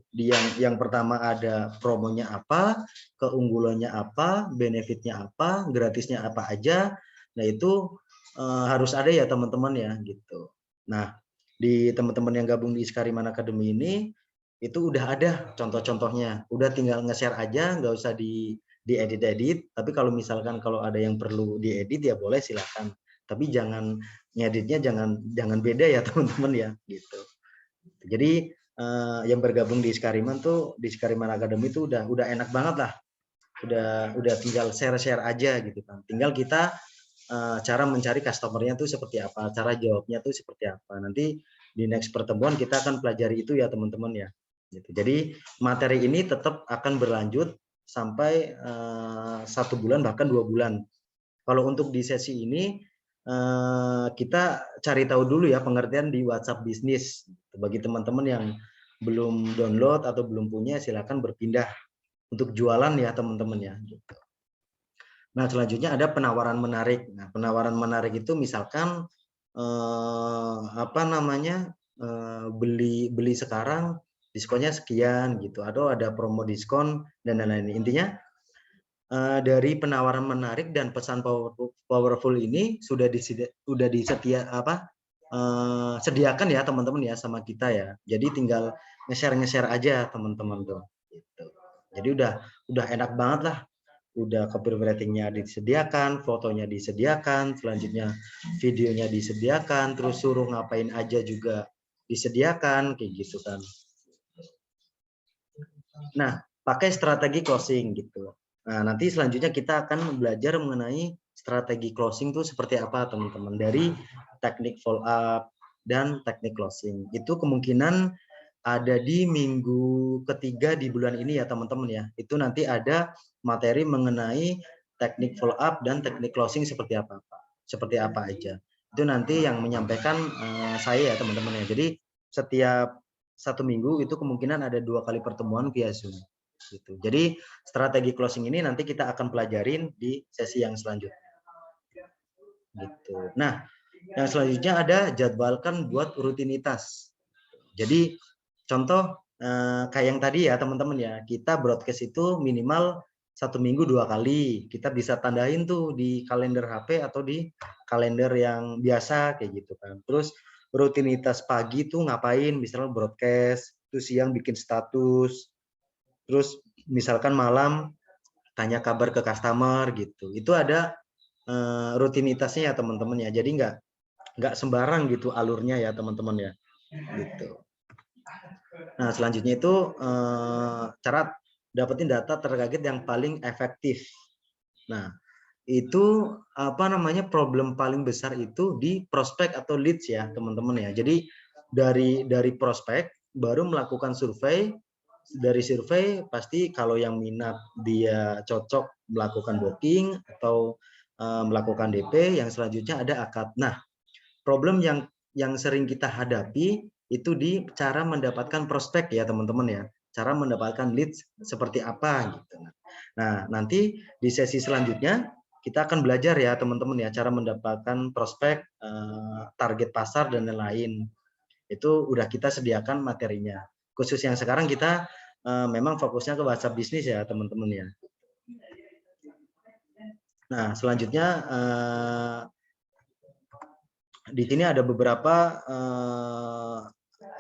Yang pertama ada promonya apa, keunggulannya apa, benefitnya apa, gratisnya apa aja. Nah itu harus ada ya teman-teman ya gitu. Nah di teman-teman yang gabung di Iskariman Academy ini itu udah ada contoh-contohnya. Udah tinggal nge-share aja, nggak usah diedit-edit, tapi kalau misalkan kalau ada yang perlu diedit ya boleh silakan. Tapi jangan ngeditnya jangan beda ya teman-teman ya gitu. Jadi yang bergabung di Iskariman tuh di Iskariman Academy itu udah enak banget lah. Udah tinggal share-share aja gitu kan. Tinggal kita cara mencari customernya tuh seperti apa, cara jawabnya tuh seperti apa. Nanti di next pertemuan kita akan pelajari itu ya teman-teman ya. Gitu. Jadi materi ini tetap akan berlanjut sampai 1 bulan bahkan 2 bulan. Kalau untuk di sesi ini kita cari tahu dulu ya pengertian di WhatsApp bisnis. Bagi teman-teman yang belum download atau belum punya silakan berpindah untuk jualan ya teman-teman ya. Gitu. Nah selanjutnya ada penawaran menarik. Nah penawaran menarik itu misalkan apa namanya beli sekarang diskonnya sekian gitu, atau ada promo diskon dan lain-lain. Intinya dari penawaran menarik dan pesan powerful ini sudah sediakan ya teman-teman ya sama kita ya. Jadi tinggal nge-share aja teman-teman tuh. Gitu. Jadi udah enak banget lah. Udah copywriting-nya disediakan, fotonya disediakan, selanjutnya videonya disediakan, terus suruh ngapain aja juga disediakan kayak gitu kan. Nah, pakai strategi closing gitu. Nah, nanti selanjutnya kita akan belajar mengenai strategi closing itu seperti apa teman-teman, dari teknik follow up dan teknik closing. Itu kemungkinan ada di minggu ketiga di bulan ini ya teman-teman ya. Itu nanti ada materi mengenai teknik follow up dan teknik closing seperti apa aja. Itu nanti yang menyampaikan saya ya teman-teman ya. Jadi setiap 1 minggu itu kemungkinan ada 2 kali pertemuan via Zoom. Gitu. Jadi strategi closing ini nanti kita akan pelajarin di sesi yang selanjutnya. Gitu. Nah, yang selanjutnya ada jadwalkan buat rutinitas. Jadi contoh kayak yang tadi ya teman-teman ya, kita broadcast itu minimal 1 minggu 2 kali. Kita bisa tandain tuh di kalender HP atau di kalender yang biasa kayak gitu kan. Terus rutinitas pagi tuh ngapain, misalnya broadcast. terus siang bikin status, terus misalkan malam tanya kabar ke customer gitu. Itu ada rutinitasnya ya teman-teman ya. Jadi nggak sembarang gitu alurnya ya teman-teman ya. Gitu. Nah selanjutnya itu cara dapetin data target yang paling efektif. Nah itu apa namanya problem paling besar itu di prospek atau leads ya teman-teman ya. Jadi dari prospek baru melakukan survei, dari survei pasti kalau yang minat dia cocok melakukan booking atau melakukan DP, yang selanjutnya ada akad. Nah problem yang sering kita hadapi itu di cara mendapatkan prospek ya teman-teman ya, cara mendapatkan leads seperti apa gitu. Nah nanti di sesi selanjutnya kita akan belajar ya teman-teman ya cara mendapatkan prospek, target pasar dan lain-lain. Itu udah kita sediakan materinya. Khusus yang sekarang kita memang fokusnya ke WhatsApp bisnis ya teman-teman ya. Nah selanjutnya di sini ada beberapa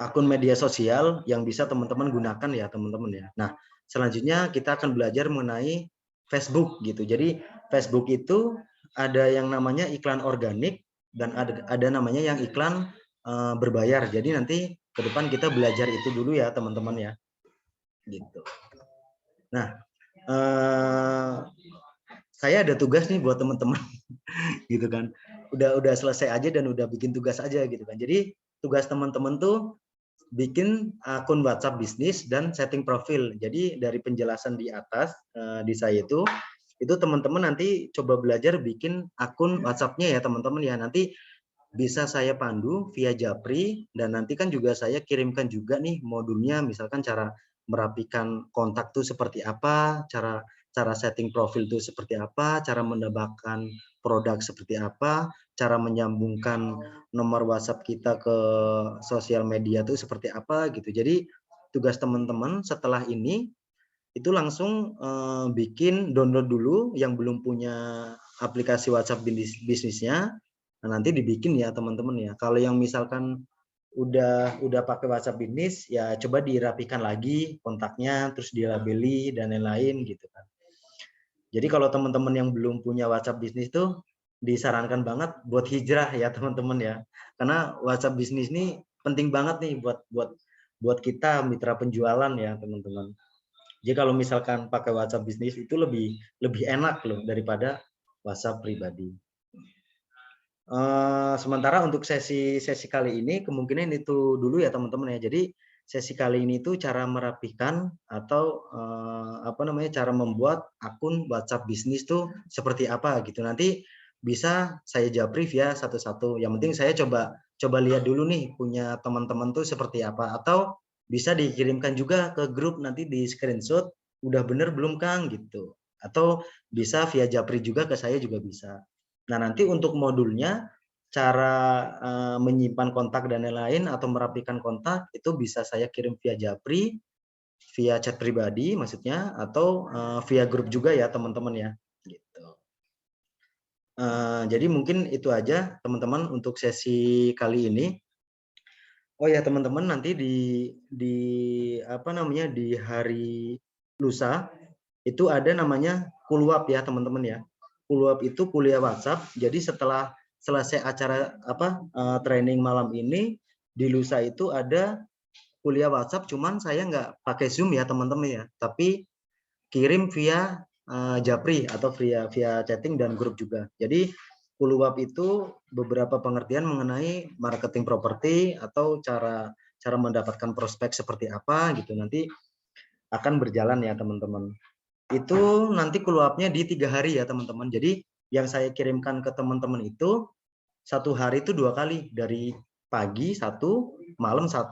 akun media sosial yang bisa teman-teman gunakan ya teman-teman ya. Nah selanjutnya kita akan belajar mengenai Facebook gitu. Jadi Facebook itu ada yang namanya iklan organik dan ada namanya yang iklan berbayar. Jadi nanti ke depan kita belajar itu dulu ya teman-teman ya. Gitu. Nah saya ada tugas nih buat teman-teman gitu kan. Udah selesai aja dan udah bikin tugas aja gitu kan. Jadi tugas teman-teman tuh bikin akun WhatsApp bisnis dan setting profil. Jadi dari penjelasan di atas di saya itu teman-teman nanti coba belajar bikin akun WhatsApp-nya ya teman-teman ya. Nanti bisa saya pandu via Japri dan nanti kan juga saya kirimkan juga nih modulnya, misalkan cara merapikan kontak tuh seperti apa, cara setting profil tuh seperti apa, cara mendapatkan produk seperti apa, cara menyambungkan nomor WhatsApp kita ke sosial media tuh seperti apa gitu. Jadi tugas teman-teman setelah ini itu langsung bikin download dulu yang belum punya aplikasi WhatsApp bisnisnya. Nah, nanti dibikin ya teman-teman ya. Kalau yang misalkan udah pakai WhatsApp bisnis ya coba dirapikan lagi kontaknya, terus dilabeli dan lain-lain gitu kan. Jadi kalau teman-teman yang belum punya WhatsApp bisnis tuh disarankan banget buat hijrah ya teman-teman ya. Karena WhatsApp bisnis ini penting banget nih buat kita mitra penjualan ya teman-teman. Jadi kalau misalkan pakai WhatsApp bisnis itu lebih enak loh daripada WhatsApp pribadi. Sementara untuk sesi kali ini kemungkinan itu dulu ya teman-teman ya. Jadi sesi kali ini tuh cara merapikan atau apa namanya cara membuat akun WhatsApp bisnis tuh seperti apa gitu. Nanti bisa saya japri via satu-satu. Yang penting saya coba lihat dulu nih punya teman-teman tuh seperti apa, atau bisa dikirimkan juga ke grup, nanti di screenshot udah bener belum Kang gitu. Atau bisa via japri juga ke saya juga bisa. Nah, nanti untuk modulnya, cara menyimpan kontak dan lain-lain atau merapikan kontak, itu bisa saya kirim via Japri, via chat pribadi maksudnya, atau via grup juga ya teman-teman ya. Gitu. Jadi mungkin itu aja teman-teman untuk sesi kali ini. Oh ya teman-teman, nanti di apa namanya di hari lusa itu ada namanya Kulwap ya teman-teman ya. Kulwap itu kuliah WhatsApp. Jadi setelah selesai acara training malam ini, di lusa itu ada kuliah WhatsApp, cuman saya nggak pakai Zoom ya teman-teman ya, tapi kirim via Japri atau via chatting dan grup juga. Jadi Kulwap itu beberapa pengertian mengenai marketing properti atau cara mendapatkan prospek seperti apa gitu, nanti akan berjalan ya teman-teman. Itu nanti keluarnya di 3 hari ya teman-teman. Jadi yang saya kirimkan ke teman-teman itu satu hari itu 2 kali, dari pagi 1, malam 1.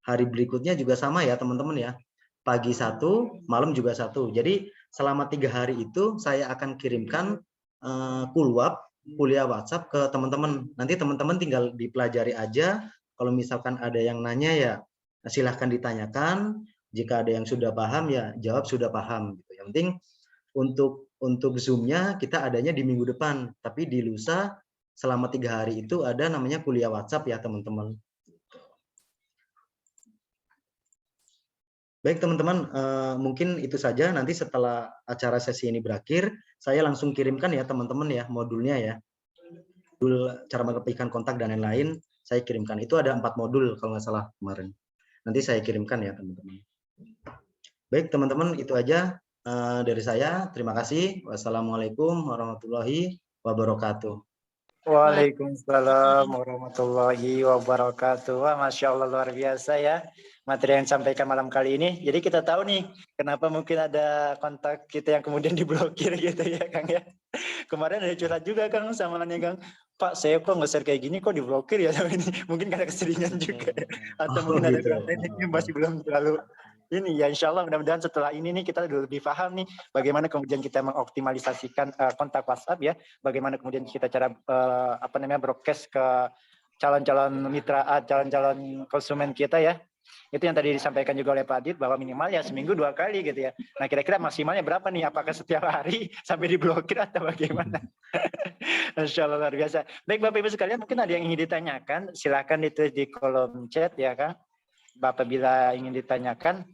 Hari berikutnya juga sama ya teman-teman ya, pagi 1, malam juga 1. Jadi selama 3 hari itu saya akan kirimkan kulwap kuliah WhatsApp ke teman-teman. Nanti teman-teman tinggal dipelajari aja. Kalau misalkan ada yang nanya ya silahkan ditanyakan. Jika ada yang sudah paham ya jawab sudah paham gitu. Yang penting untuk Zoom-nya kita adanya di minggu depan, tapi di lusa selama 3 hari itu ada namanya kuliah WhatsApp ya teman-teman. Baik teman-teman, mungkin itu saja. Nanti setelah acara sesi ini berakhir, saya langsung kirimkan ya teman-teman ya modulnya ya. Modul cara mengetikkan kontak dan lain-lain, saya kirimkan. Itu ada 4 modul kalau nggak salah kemarin. Nanti saya kirimkan ya teman-teman. Baik teman-teman, itu aja dari saya. Terima kasih. Wassalamualaikum warahmatullahi wabarakatuh. Waalaikumsalam warahmatullahi wabarakatuh. Wah, Masya Allah luar biasa ya materi yang disampaikan malam kali ini. Jadi kita tahu nih kenapa mungkin ada kontak kita yang kemudian diblokir gitu ya Kang ya. Kemarin ada curhat juga Kang sama nih Kang. Pak, saya kok nge-share kayak gini kok diblokir ya sama ini. Mungkin karena keseringan juga ya. Atau mungkin ada Gitu. kurang tekniknya masih belum terlalu ini ya. Insya Allah mudah-mudahan setelah ini nih kita lebih paham nih bagaimana kemudian kita mengoptimalisasikan kontak WhatsApp ya. Bagaimana kemudian kita cara broadcast ke calon-calon mitra, calon-calon konsumen kita ya. Itu yang tadi disampaikan juga oleh Pak Adit bahwa minimal ya seminggu 2 kali gitu ya. Nah kira-kira maksimalnya berapa nih? Apakah setiap hari sampai diblokir atau bagaimana? Insya Allah luar biasa. Baik Bapak Ibu sekalian, mungkin ada yang ingin ditanyakan, silakan ditulis di kolom chat ya Kang. Bapak bila ingin ditanyakan.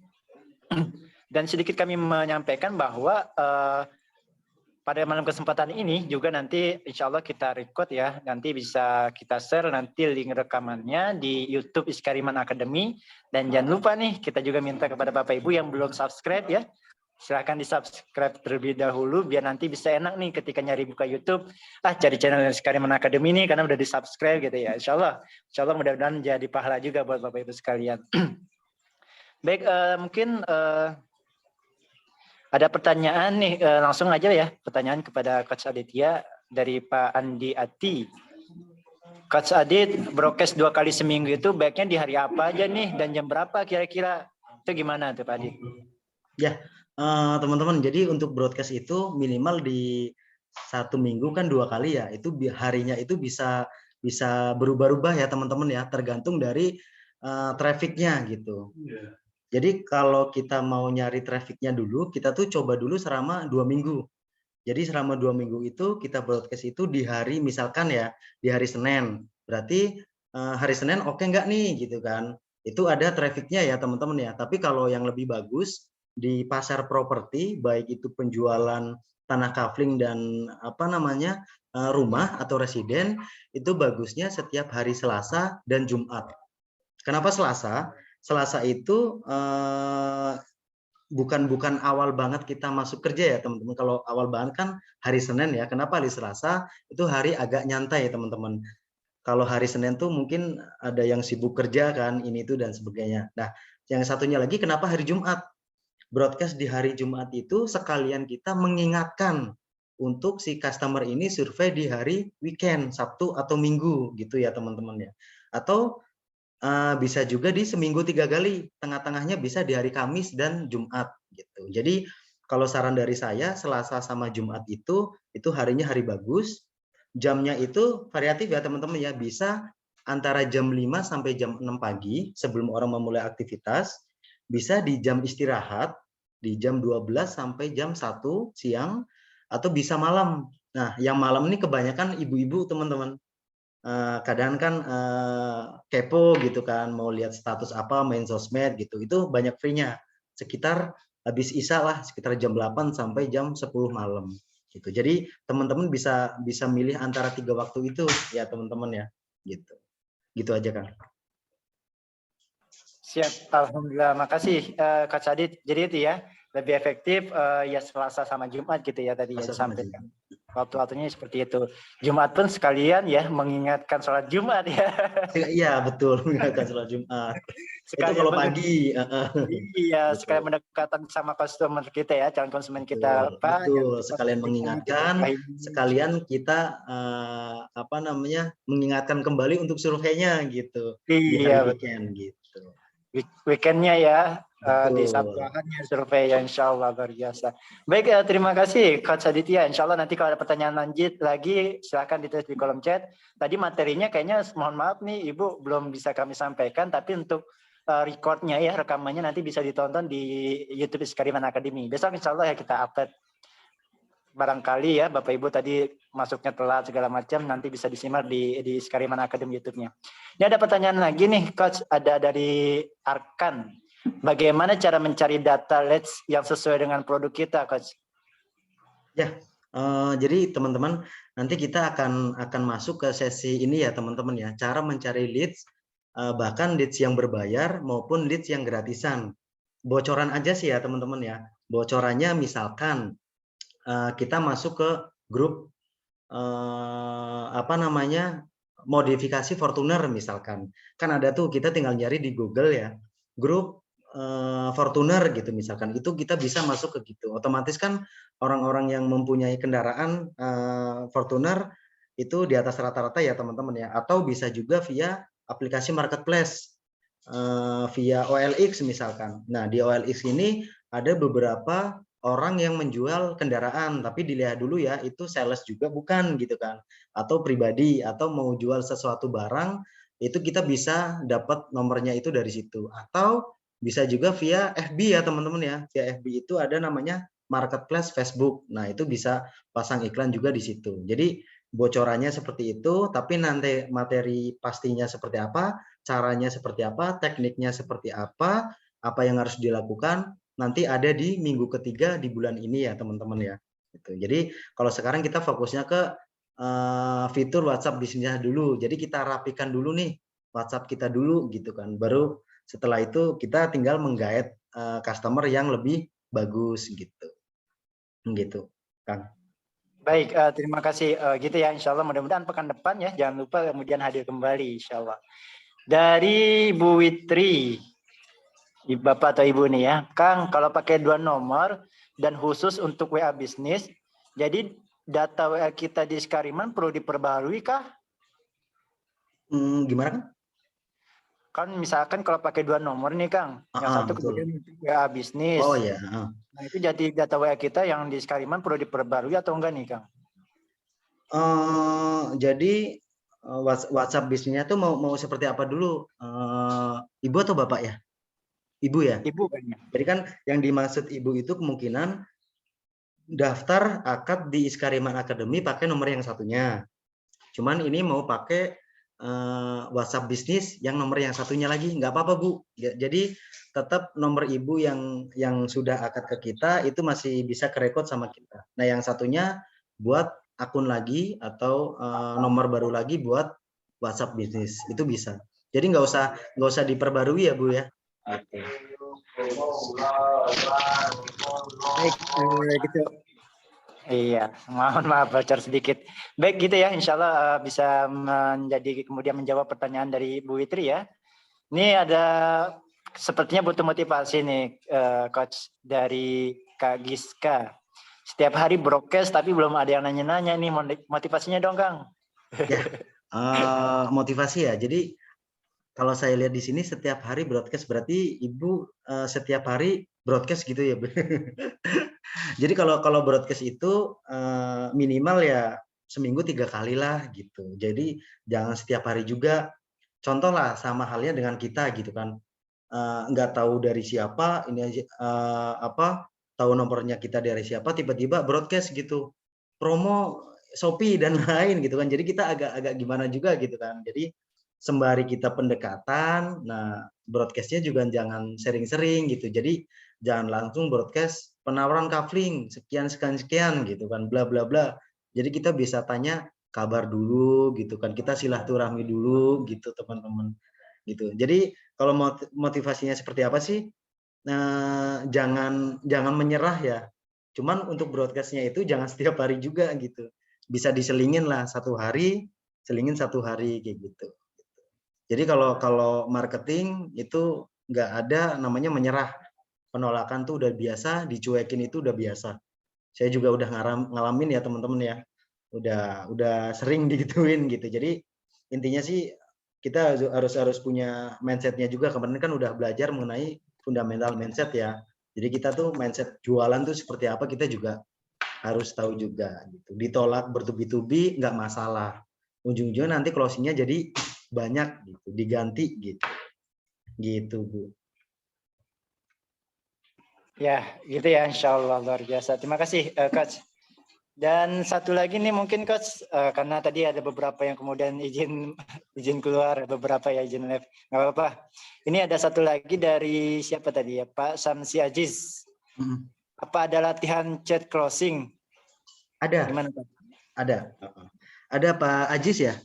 Dan sedikit kami menyampaikan bahwa pada malam kesempatan ini juga nanti insya Allah kita record ya, nanti bisa kita share nanti link rekamannya di YouTube Iskariman Academy. Dan jangan lupa nih, kita juga minta kepada Bapak Ibu yang belum subscribe ya, silahkan di subscribe terlebih dahulu biar nanti bisa enak nih ketika nyari buka YouTube, cari channel Iskariman Academy nih karena udah di subscribe gitu ya. Insya Allah mudah-mudahan jadi pahala juga buat Bapak Ibu sekalian. Baik, mungkin ada pertanyaan nih, langsung aja ya pertanyaan kepada Coach Aditya dari Pak Andi Ati. Coach Adit, broadcast 2 kali seminggu itu baiknya di hari apa aja nih dan jam berapa kira-kira? Itu gimana tuh Pak Adit? Ya, teman-teman, jadi untuk broadcast itu minimal di 1 minggu kan 2 kali ya. Itu harinya itu bisa berubah-ubah ya teman-teman ya, tergantung dari trafficnya gitu. Jadi kalau kita mau nyari trafficnya dulu, kita tuh coba dulu selama 2 minggu. Jadi selama 2 minggu itu kita broadcast itu di hari, misalkan ya, di hari Senin. Berarti hari Senin oke nggak nih gitu kan. Itu ada trafficnya ya teman-teman ya. Tapi kalau yang lebih bagus di pasar properti, baik itu penjualan tanah kafling dan rumah atau residen, itu bagusnya setiap hari Selasa dan Jumat. Kenapa Selasa? Selasa itu bukan awal banget kita masuk kerja ya teman-teman. Kalau awal banget kan hari Senin ya. Kenapa hari Selasa? Itu hari agak nyantai ya teman-teman. Kalau hari Senin tuh mungkin ada yang sibuk kerja kan, ini itu dan sebagainya. Nah, yang satunya lagi kenapa hari Jumat? Broadcast di hari Jumat itu sekalian kita mengingatkan untuk si customer ini survei di hari weekend, Sabtu atau Minggu gitu ya teman-teman ya. Atau bisa juga di seminggu 3 kali, tengah-tengahnya bisa di hari Kamis dan Jumat gitu. Jadi kalau saran dari saya Selasa sama Jumat itu harinya hari bagus, jamnya itu variatif ya teman-teman ya, bisa antara jam 5 sampai jam 6 pagi sebelum orang memulai aktivitas, bisa di jam istirahat di jam 12 sampai jam 1 siang, atau bisa malam. Nah, yang malam ini kebanyakan ibu-ibu teman-teman. Kadang kan kepo gitu kan, mau lihat status apa, main sosmed gitu, itu banyak free-nya, sekitar habis isya lah, sekitar jam 8 sampai jam 10 malam gitu. Jadi teman-teman bisa milih antara 3 waktu itu ya teman-teman ya, gitu aja Kang. Siap, alhamdulillah, makasih Kak Sadit. Jadi itu ya, lebih efektif ya Selasa sama Jumat gitu ya tadi ya disampaikan. Waktu-waktunya seperti itu. Jumat pun sekalian ya mengingatkan sholat Jumat ya. Iya betul, mengingatkan sholat Jumat. Sekalian itu kalau pagi. Iya, sekalian mendekatan sama customer kita ya, calon konsumen kita. Betul, sekalian mengingatkan, sekalian kita mengingatkan kembali untuk surveinya gitu. Iya, weekend gitu. Weekendnya ya, di Sabtuannya survei ya, insya Allah luar biasa. Baik, terima kasih Coach Aditya. Insya Allah nanti kalau ada pertanyaan lanjut lagi, silakan ditulis di kolom chat. Tadi materinya kayaknya mohon maaf nih Ibu belum bisa kami sampaikan, tapi untuk recordnya ya, rekamannya nanti bisa ditonton di YouTube Iskariman Academy. Besok insya Allah ya kita upload. Barangkali ya Bapak Ibu tadi masuknya telat segala macam, nanti bisa disimak di Iskariman Academy YouTube-nya. Ini ada pertanyaan lagi nih Coach, ada dari Arkan. Bagaimana cara mencari data leads yang sesuai dengan produk kita, Coach? Ya, jadi teman-teman nanti kita akan masuk ke sesi ini ya teman-teman ya, cara mencari leads, bahkan leads yang berbayar maupun leads yang gratisan. Bocoran aja sih ya teman-teman ya. Bocorannya misalkan kita masuk ke grup apa namanya, modifikasi Fortuner misalkan. Kan ada tuh kita tinggal nyari di Google ya, grup Fortuner gitu misalkan. Itu kita bisa masuk ke gitu. Otomatis kan orang-orang yang mempunyai kendaraan Fortuner itu di atas rata-rata ya teman-teman ya. Atau bisa juga via aplikasi marketplace via OLX misalkan. Nah, di OLX ini ada beberapa orang yang menjual kendaraan, tapi dilihat dulu ya itu sales juga bukan gitu kan, atau pribadi, atau mau jual sesuatu barang itu kita bisa dapat nomornya itu dari situ, atau bisa juga via FB ya teman-teman ya. Via FB itu ada namanya marketplace Facebook. Nah, itu bisa pasang iklan juga di situ. Jadi bocorannya seperti itu, tapi nanti materi pastinya seperti apa, caranya seperti apa, tekniknya seperti apa yang harus dilakukan nanti ada di minggu ketiga di bulan ini ya teman-teman ya. Gitu. Jadi kalau sekarang kita fokusnya ke fitur WhatsApp bisnisnya dulu. Jadi kita rapikan dulu nih WhatsApp kita dulu gitu kan. Baru setelah itu kita tinggal menggait customer yang lebih bagus gitu. Gitu, Kang. Baik, terima kasih. Gitu ya, insya Allah mudah-mudahan pekan depan ya, jangan lupa kemudian hadir kembali insya Allah. Dari Bu Witri, Bapak atau Ibu nih ya, Kang, kalau pakai 2 nomor dan khusus untuk WA bisnis, jadi data WA kita di Skariman perlu diperbarui kah? Gimana kan? Kan misalkan kalau pakai 2 nomor nih Kang, yang satu Betul. kemudian WA bisnis. Oh ya. Nah itu jadi data WA kita yang di Skariman perlu diperbarui atau enggak nih Kang? Jadi WhatsApp bisnisnya tuh mau seperti apa dulu? Ibu atau Bapak ya? Ibu ya? Ibu kayaknya. Jadi kan yang dimaksud Ibu itu kemungkinan daftar akad di Iskariman Academy pakai nomor yang satunya. Cuman ini mau pakai WhatsApp bisnis yang nomor yang satunya lagi, nggak apa-apa Bu. Jadi tetap nomor Ibu yang sudah akad ke kita itu masih bisa kerekod sama kita. Nah yang satunya buat akun lagi atau nomor baru lagi buat WhatsApp bisnis itu bisa. Jadi nggak usah diperbarui ya Bu ya. Baik, gitu. Iya, maaf bocor sedikit. Baik gitu ya, insya Allah bisa menjadi kemudian menjawab pertanyaan dari Bu Witri ya. Ini ada sepertinya butuh motivasi nih, Coach, dari Kak Giska. Setiap hari broadcast tapi belum ada yang nanya-nanya nih, motivasinya dong Kang. Ya, motivasi ya. Jadi kalau saya lihat di sini setiap hari broadcast berarti Ibu setiap hari broadcast gitu ya. Jadi kalau broadcast itu minimal ya seminggu 3 kali lah gitu. Jadi jangan setiap hari juga. Contoh lah sama halnya dengan kita gitu kan. Nggak tahu dari siapa ini aja tahu nomornya kita dari siapa tiba-tiba broadcast gitu. Promo Shopee dan lain gitu kan. Jadi kita agak gimana juga gitu kan. Jadi sembari kita pendekatan, nah broadcastnya juga jangan sering-sering gitu. Jadi jangan langsung broadcast penawaran kafling sekian gitu kan, bla bla bla. Jadi kita bisa tanya kabar dulu gitu kan. Kita silaturahmi dulu gitu teman-teman. Gitu. Jadi kalau motivasinya seperti apa sih? Nah, jangan menyerah ya. Cuman untuk broadcastnya itu jangan setiap hari juga gitu. Bisa diselingin lah 1 hari, selingin 1 hari kayak gitu. Jadi kalau marketing itu nggak ada namanya menyerah. Penolakan tuh udah biasa, dicuekin itu udah biasa. Saya juga udah ngalamin ya teman-teman ya. Udah sering digituin gitu. Jadi intinya sih kita harus punya mindsetnya juga. Kemarin kan udah belajar mengenai fundamental mindset ya. Jadi kita tuh mindset jualan tuh seperti apa kita juga harus tahu juga gitu. Ditolak bertubi-tubi nggak masalah. Ujung-ujungnya nanti closingnya jadi banyak gitu, diganti gitu. Gitu, Bu. Ya, gitu ya, insya Allah luar biasa. Terima kasih, Coach. Dan satu lagi nih mungkin Coach, karena tadi ada beberapa yang kemudian izin keluar, beberapa ya izin live, nggak apa-apa. Ini ada satu lagi dari siapa tadi ya, Pak Samsi Aziz. Apa ada latihan chat closing? Ada. Gimana Pak? Ada Pak Ajis ya.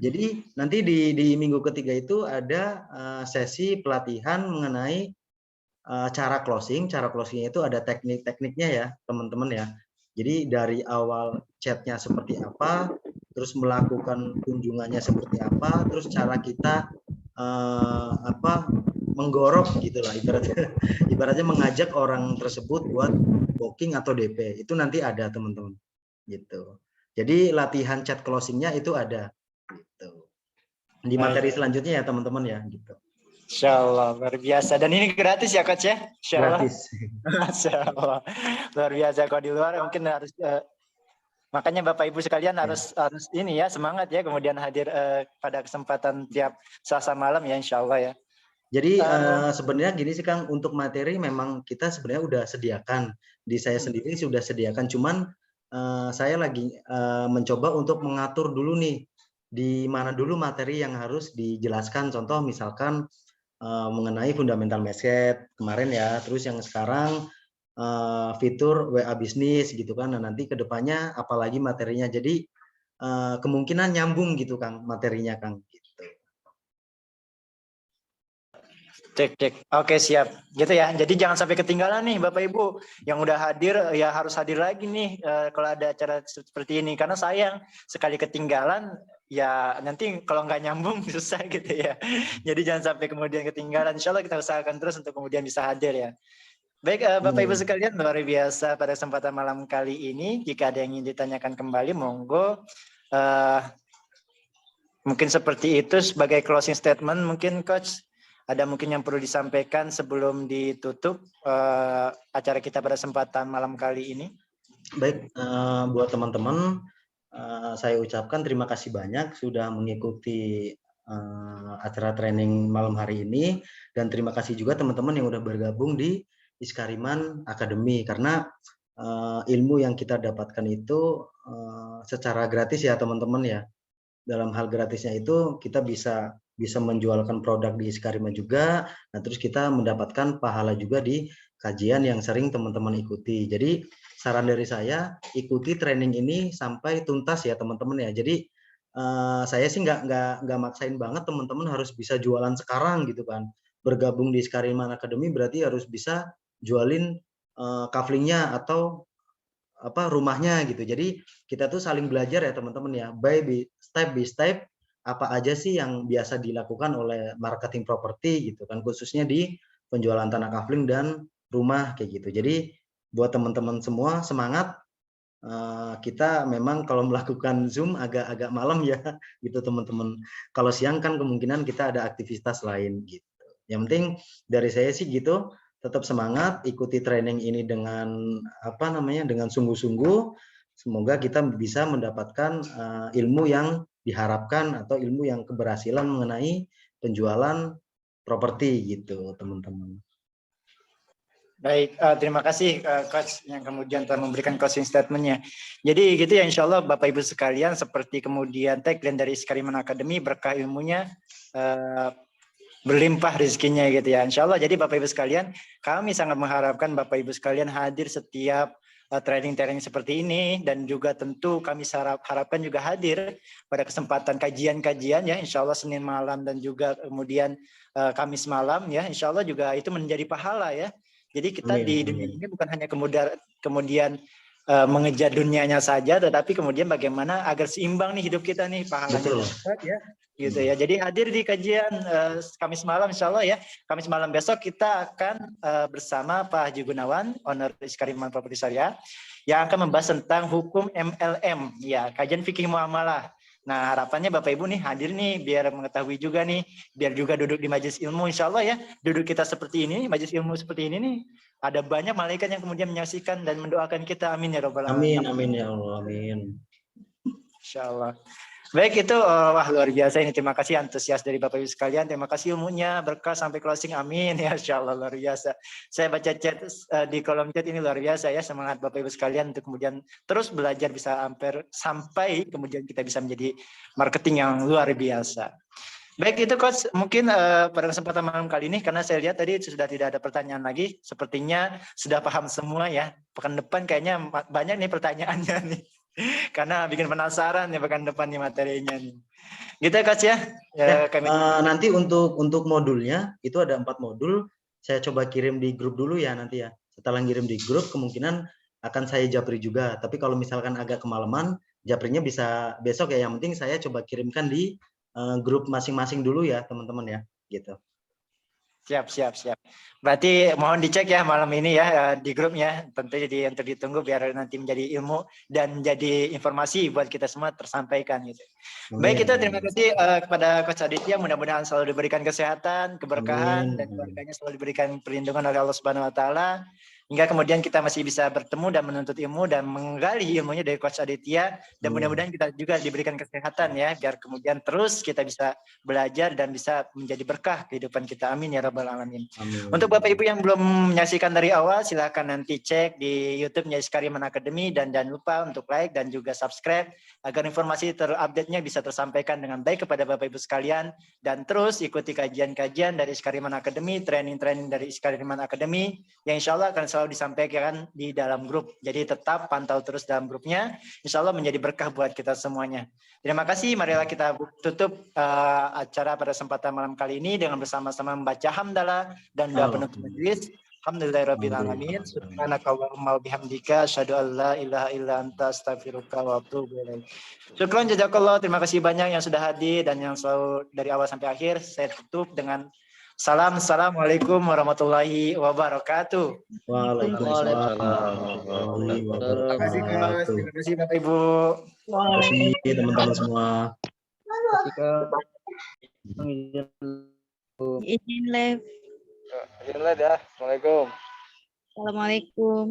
Jadi nanti di minggu ketiga itu ada sesi pelatihan mengenai cara closing. Cara closingnya itu ada teknik-tekniknya ya teman-teman ya. Jadi dari awal chatnya seperti apa, terus melakukan kunjungannya seperti apa, terus cara kita menggorok gitulah ibaratnya mengajak orang tersebut buat booking atau DP. Itu nanti ada teman-teman gitu. Jadi latihan chat closingnya itu ada gitu. Di materi selanjutnya ya teman-teman ya gitu. Insya Allah luar biasa. Dan ini gratis ya Coach ya? Insya Allah. Gratis. Masya Allah. Luar biasa. Kalau di luar mungkin harus makanya Bapak Ibu sekalian harus ini ya semangat ya kemudian hadir pada kesempatan tiap Selasa malam ya Insya Allah ya. Jadi sebenarnya gini sih Kang, untuk materi memang kita sebenarnya udah sediakan. Di saya sendiri sudah sediakan, cuman saya lagi mencoba untuk mengatur dulu nih di mana dulu materi yang harus dijelaskan. Contoh misalkan mengenai fundamental market kemarin ya, terus yang sekarang fitur WA bisnis gitu kan. Nah nanti kedepannya apalagi materinya, jadi kemungkinan nyambung gitu Kang materinya Kang. Cek. Oke siap. Gitu ya. Jadi jangan sampai ketinggalan nih Bapak Ibu. Yang udah hadir ya harus hadir lagi nih kalau ada acara seperti ini. Karena sayang sekali ketinggalan ya nanti kalau nggak nyambung susah gitu ya. Jadi jangan sampai kemudian ketinggalan. Insya Allah kita usahakan terus untuk kemudian bisa hadir ya. Baik Bapak Ibu sekalian, luar biasa pada kesempatan malam kali ini. Jika ada yang ingin ditanyakan kembali monggo. Mungkin seperti itu sebagai closing statement mungkin Coach. Ada mungkin yang perlu disampaikan sebelum ditutup acara kita pada kesempatan malam kali ini? Baik, buat teman-teman, saya ucapkan terima kasih banyak sudah mengikuti acara training malam hari ini, dan terima kasih juga teman-teman yang sudah bergabung di Iskariman Academy, karena ilmu yang kita dapatkan itu secara gratis ya teman-teman ya. Dalam hal gratisnya itu kita bisa menjualkan produk di Iskarima juga, nah terus kita mendapatkan pahala juga di kajian yang sering teman-teman ikuti. Jadi saran dari saya, ikuti training ini sampai tuntas ya teman-teman ya. Jadi saya sih nggak maksain banget teman-teman harus bisa jualan sekarang gitu kan. Bergabung di Iskarima Academy berarti harus bisa jualin kaflingnya atau rumahnya gitu. Jadi kita tuh saling belajar ya teman-teman ya, by step apa aja sih yang biasa dilakukan oleh marketing properti gitu kan, khususnya di penjualan tanah kafling dan rumah kayak gitu. Jadi buat teman-teman semua semangat. Kita memang kalau melakukan Zoom agak malam ya gitu teman-teman. Kalau siang kan kemungkinan kita ada aktivitas lain gitu. Yang penting dari saya sih gitu, tetap semangat, ikuti training ini dengan dengan sungguh-sungguh. Semoga kita bisa mendapatkan ilmu yang diharapkan atau ilmu yang keberhasilan mengenai penjualan properti gitu teman-teman. Baik, terima kasih Coach yang kemudian telah memberikan closing statement-nya. Jadi gitu ya Insya Allah Bapak Ibu sekalian, seperti kemudian tagline dari Iskariman Academy, berkah ilmunya berlimpah rezekinya gitu ya Insya Allah. Jadi Bapak Ibu sekalian, kami sangat mengharapkan Bapak Ibu sekalian hadir setiap training-training seperti ini, dan juga tentu kami harapkan juga hadir pada kesempatan kajian-kajian ya Insya Allah Senin malam dan juga kemudian Kamis malam ya Insya Allah, juga itu menjadi pahala ya. Jadi kita di dunia ini bukan hanya kemudian mengejar dunianya saja, tetapi kemudian bagaimana agar seimbang nih hidup kita nih, pahalanya dapat ya, gitu ya. Jadi hadir di kajian Kamis malam Insya Allah ya. Kamis malam besok kita akan bersama Pak Haji Gunawan, owner Iskariman Property Syariah, yang akan membahas tentang hukum MLM ya, kajian fikih muamalah. Nah harapannya Bapak Ibu nih hadir nih biar mengetahui juga nih, biar juga duduk di majelis ilmu Insya Allah ya, duduk kita seperti ini, majelis ilmu seperti ini nih, ada banyak malaikat yang kemudian menyaksikan dan mendoakan kita, amin ya robbal alamin. Amin ya Allah, amin. Insya Allah. Baik itu wah luar biasa ini. Terima kasih antusias dari Bapak Ibu sekalian. Terima kasih ilmunya berkah sampai closing. Amin ya insyaallah luar biasa. Saya baca chat di kolom chat ini luar biasa ya, semangat Bapak Ibu sekalian untuk kemudian terus belajar bisa sampai kemudian kita bisa menjadi marketing yang luar biasa. Baik itu Coach, mungkin pada kesempatan malam kali ini karena saya lihat tadi sudah tidak ada pertanyaan lagi, sepertinya sudah paham semua ya. Pekan depan kayaknya banyak nih pertanyaannya nih. Karena bikin penasaran ya pekan depan nih materinya nih. Gitu ya Coach ya. Nanti untuk modulnya itu ada 4 modul. Saya coba kirim di grup dulu ya nanti ya. Setelah ngirim di grup kemungkinan akan saya japri juga. Tapi kalau misalkan agak kemalaman, japrinya bisa besok ya. Yang penting saya coba kirimkan di grup masing-masing dulu ya teman-teman ya. Gitu. Siap. Berarti mohon dicek ya malam ini ya di grupnya. Tentu jadi untuk ditunggu biar nanti menjadi ilmu dan jadi informasi buat kita semua tersampaikan gitu. Baik itu terima kasih kepada Coach Aditya. Mudah-mudahan selalu diberikan kesehatan, keberkahan dan keluarganya selalu diberikan perlindungan oleh Allah Subhanahu Wa Taala. Hingga kemudian kita masih bisa bertemu dan menuntut ilmu dan menggali ilmunya dari Coach Aditya. Dan mudah-mudahan kita juga diberikan kesehatan ya biar kemudian terus kita bisa belajar dan bisa menjadi berkah kehidupan kita. Amin ya rabbal alamin. Untuk Bapak Ibu yang belum menyaksikan dari awal, silakan nanti cek di YouTube-nya Iskariman Academy dan jangan lupa untuk like dan juga subscribe agar informasi terupdate-nya bisa tersampaikan dengan baik kepada Bapak Ibu sekalian dan terus ikuti kajian-kajian dari Iskariman Academy, training-training dari Iskariman Academy yang insya Allah akan selalu disampaikan di dalam grup. Jadi tetap pantau terus dalam grupnya, insya Allah menjadi berkah buat kita semuanya. Terima kasih, marilah kita tutup acara pada kesempatan malam kali ini dengan bersama-sama membaca hamdalah dan doa penutup majelis. Alhamdulillahirabbil alamin. Subhanakallahumma wa bihamdika asyhadu an la ilaha illa anta astaghfiruka wa atubu ilaik. Syukran jazakallah. Terima kasih banyak yang sudah hadir dan yang selalu dari awal sampai akhir. Saya tutup dengan Assalamualaikum warahmatullahi wabarakatuh. Waalaikumsalam warahmatullahi Terima kasih Coach. wabarakatuh. Terima kasih Bapak Ibu. Terima kasih teman-teman semua. Izin live. Izin live ya. Assalamualaikum. Assalamualaikum.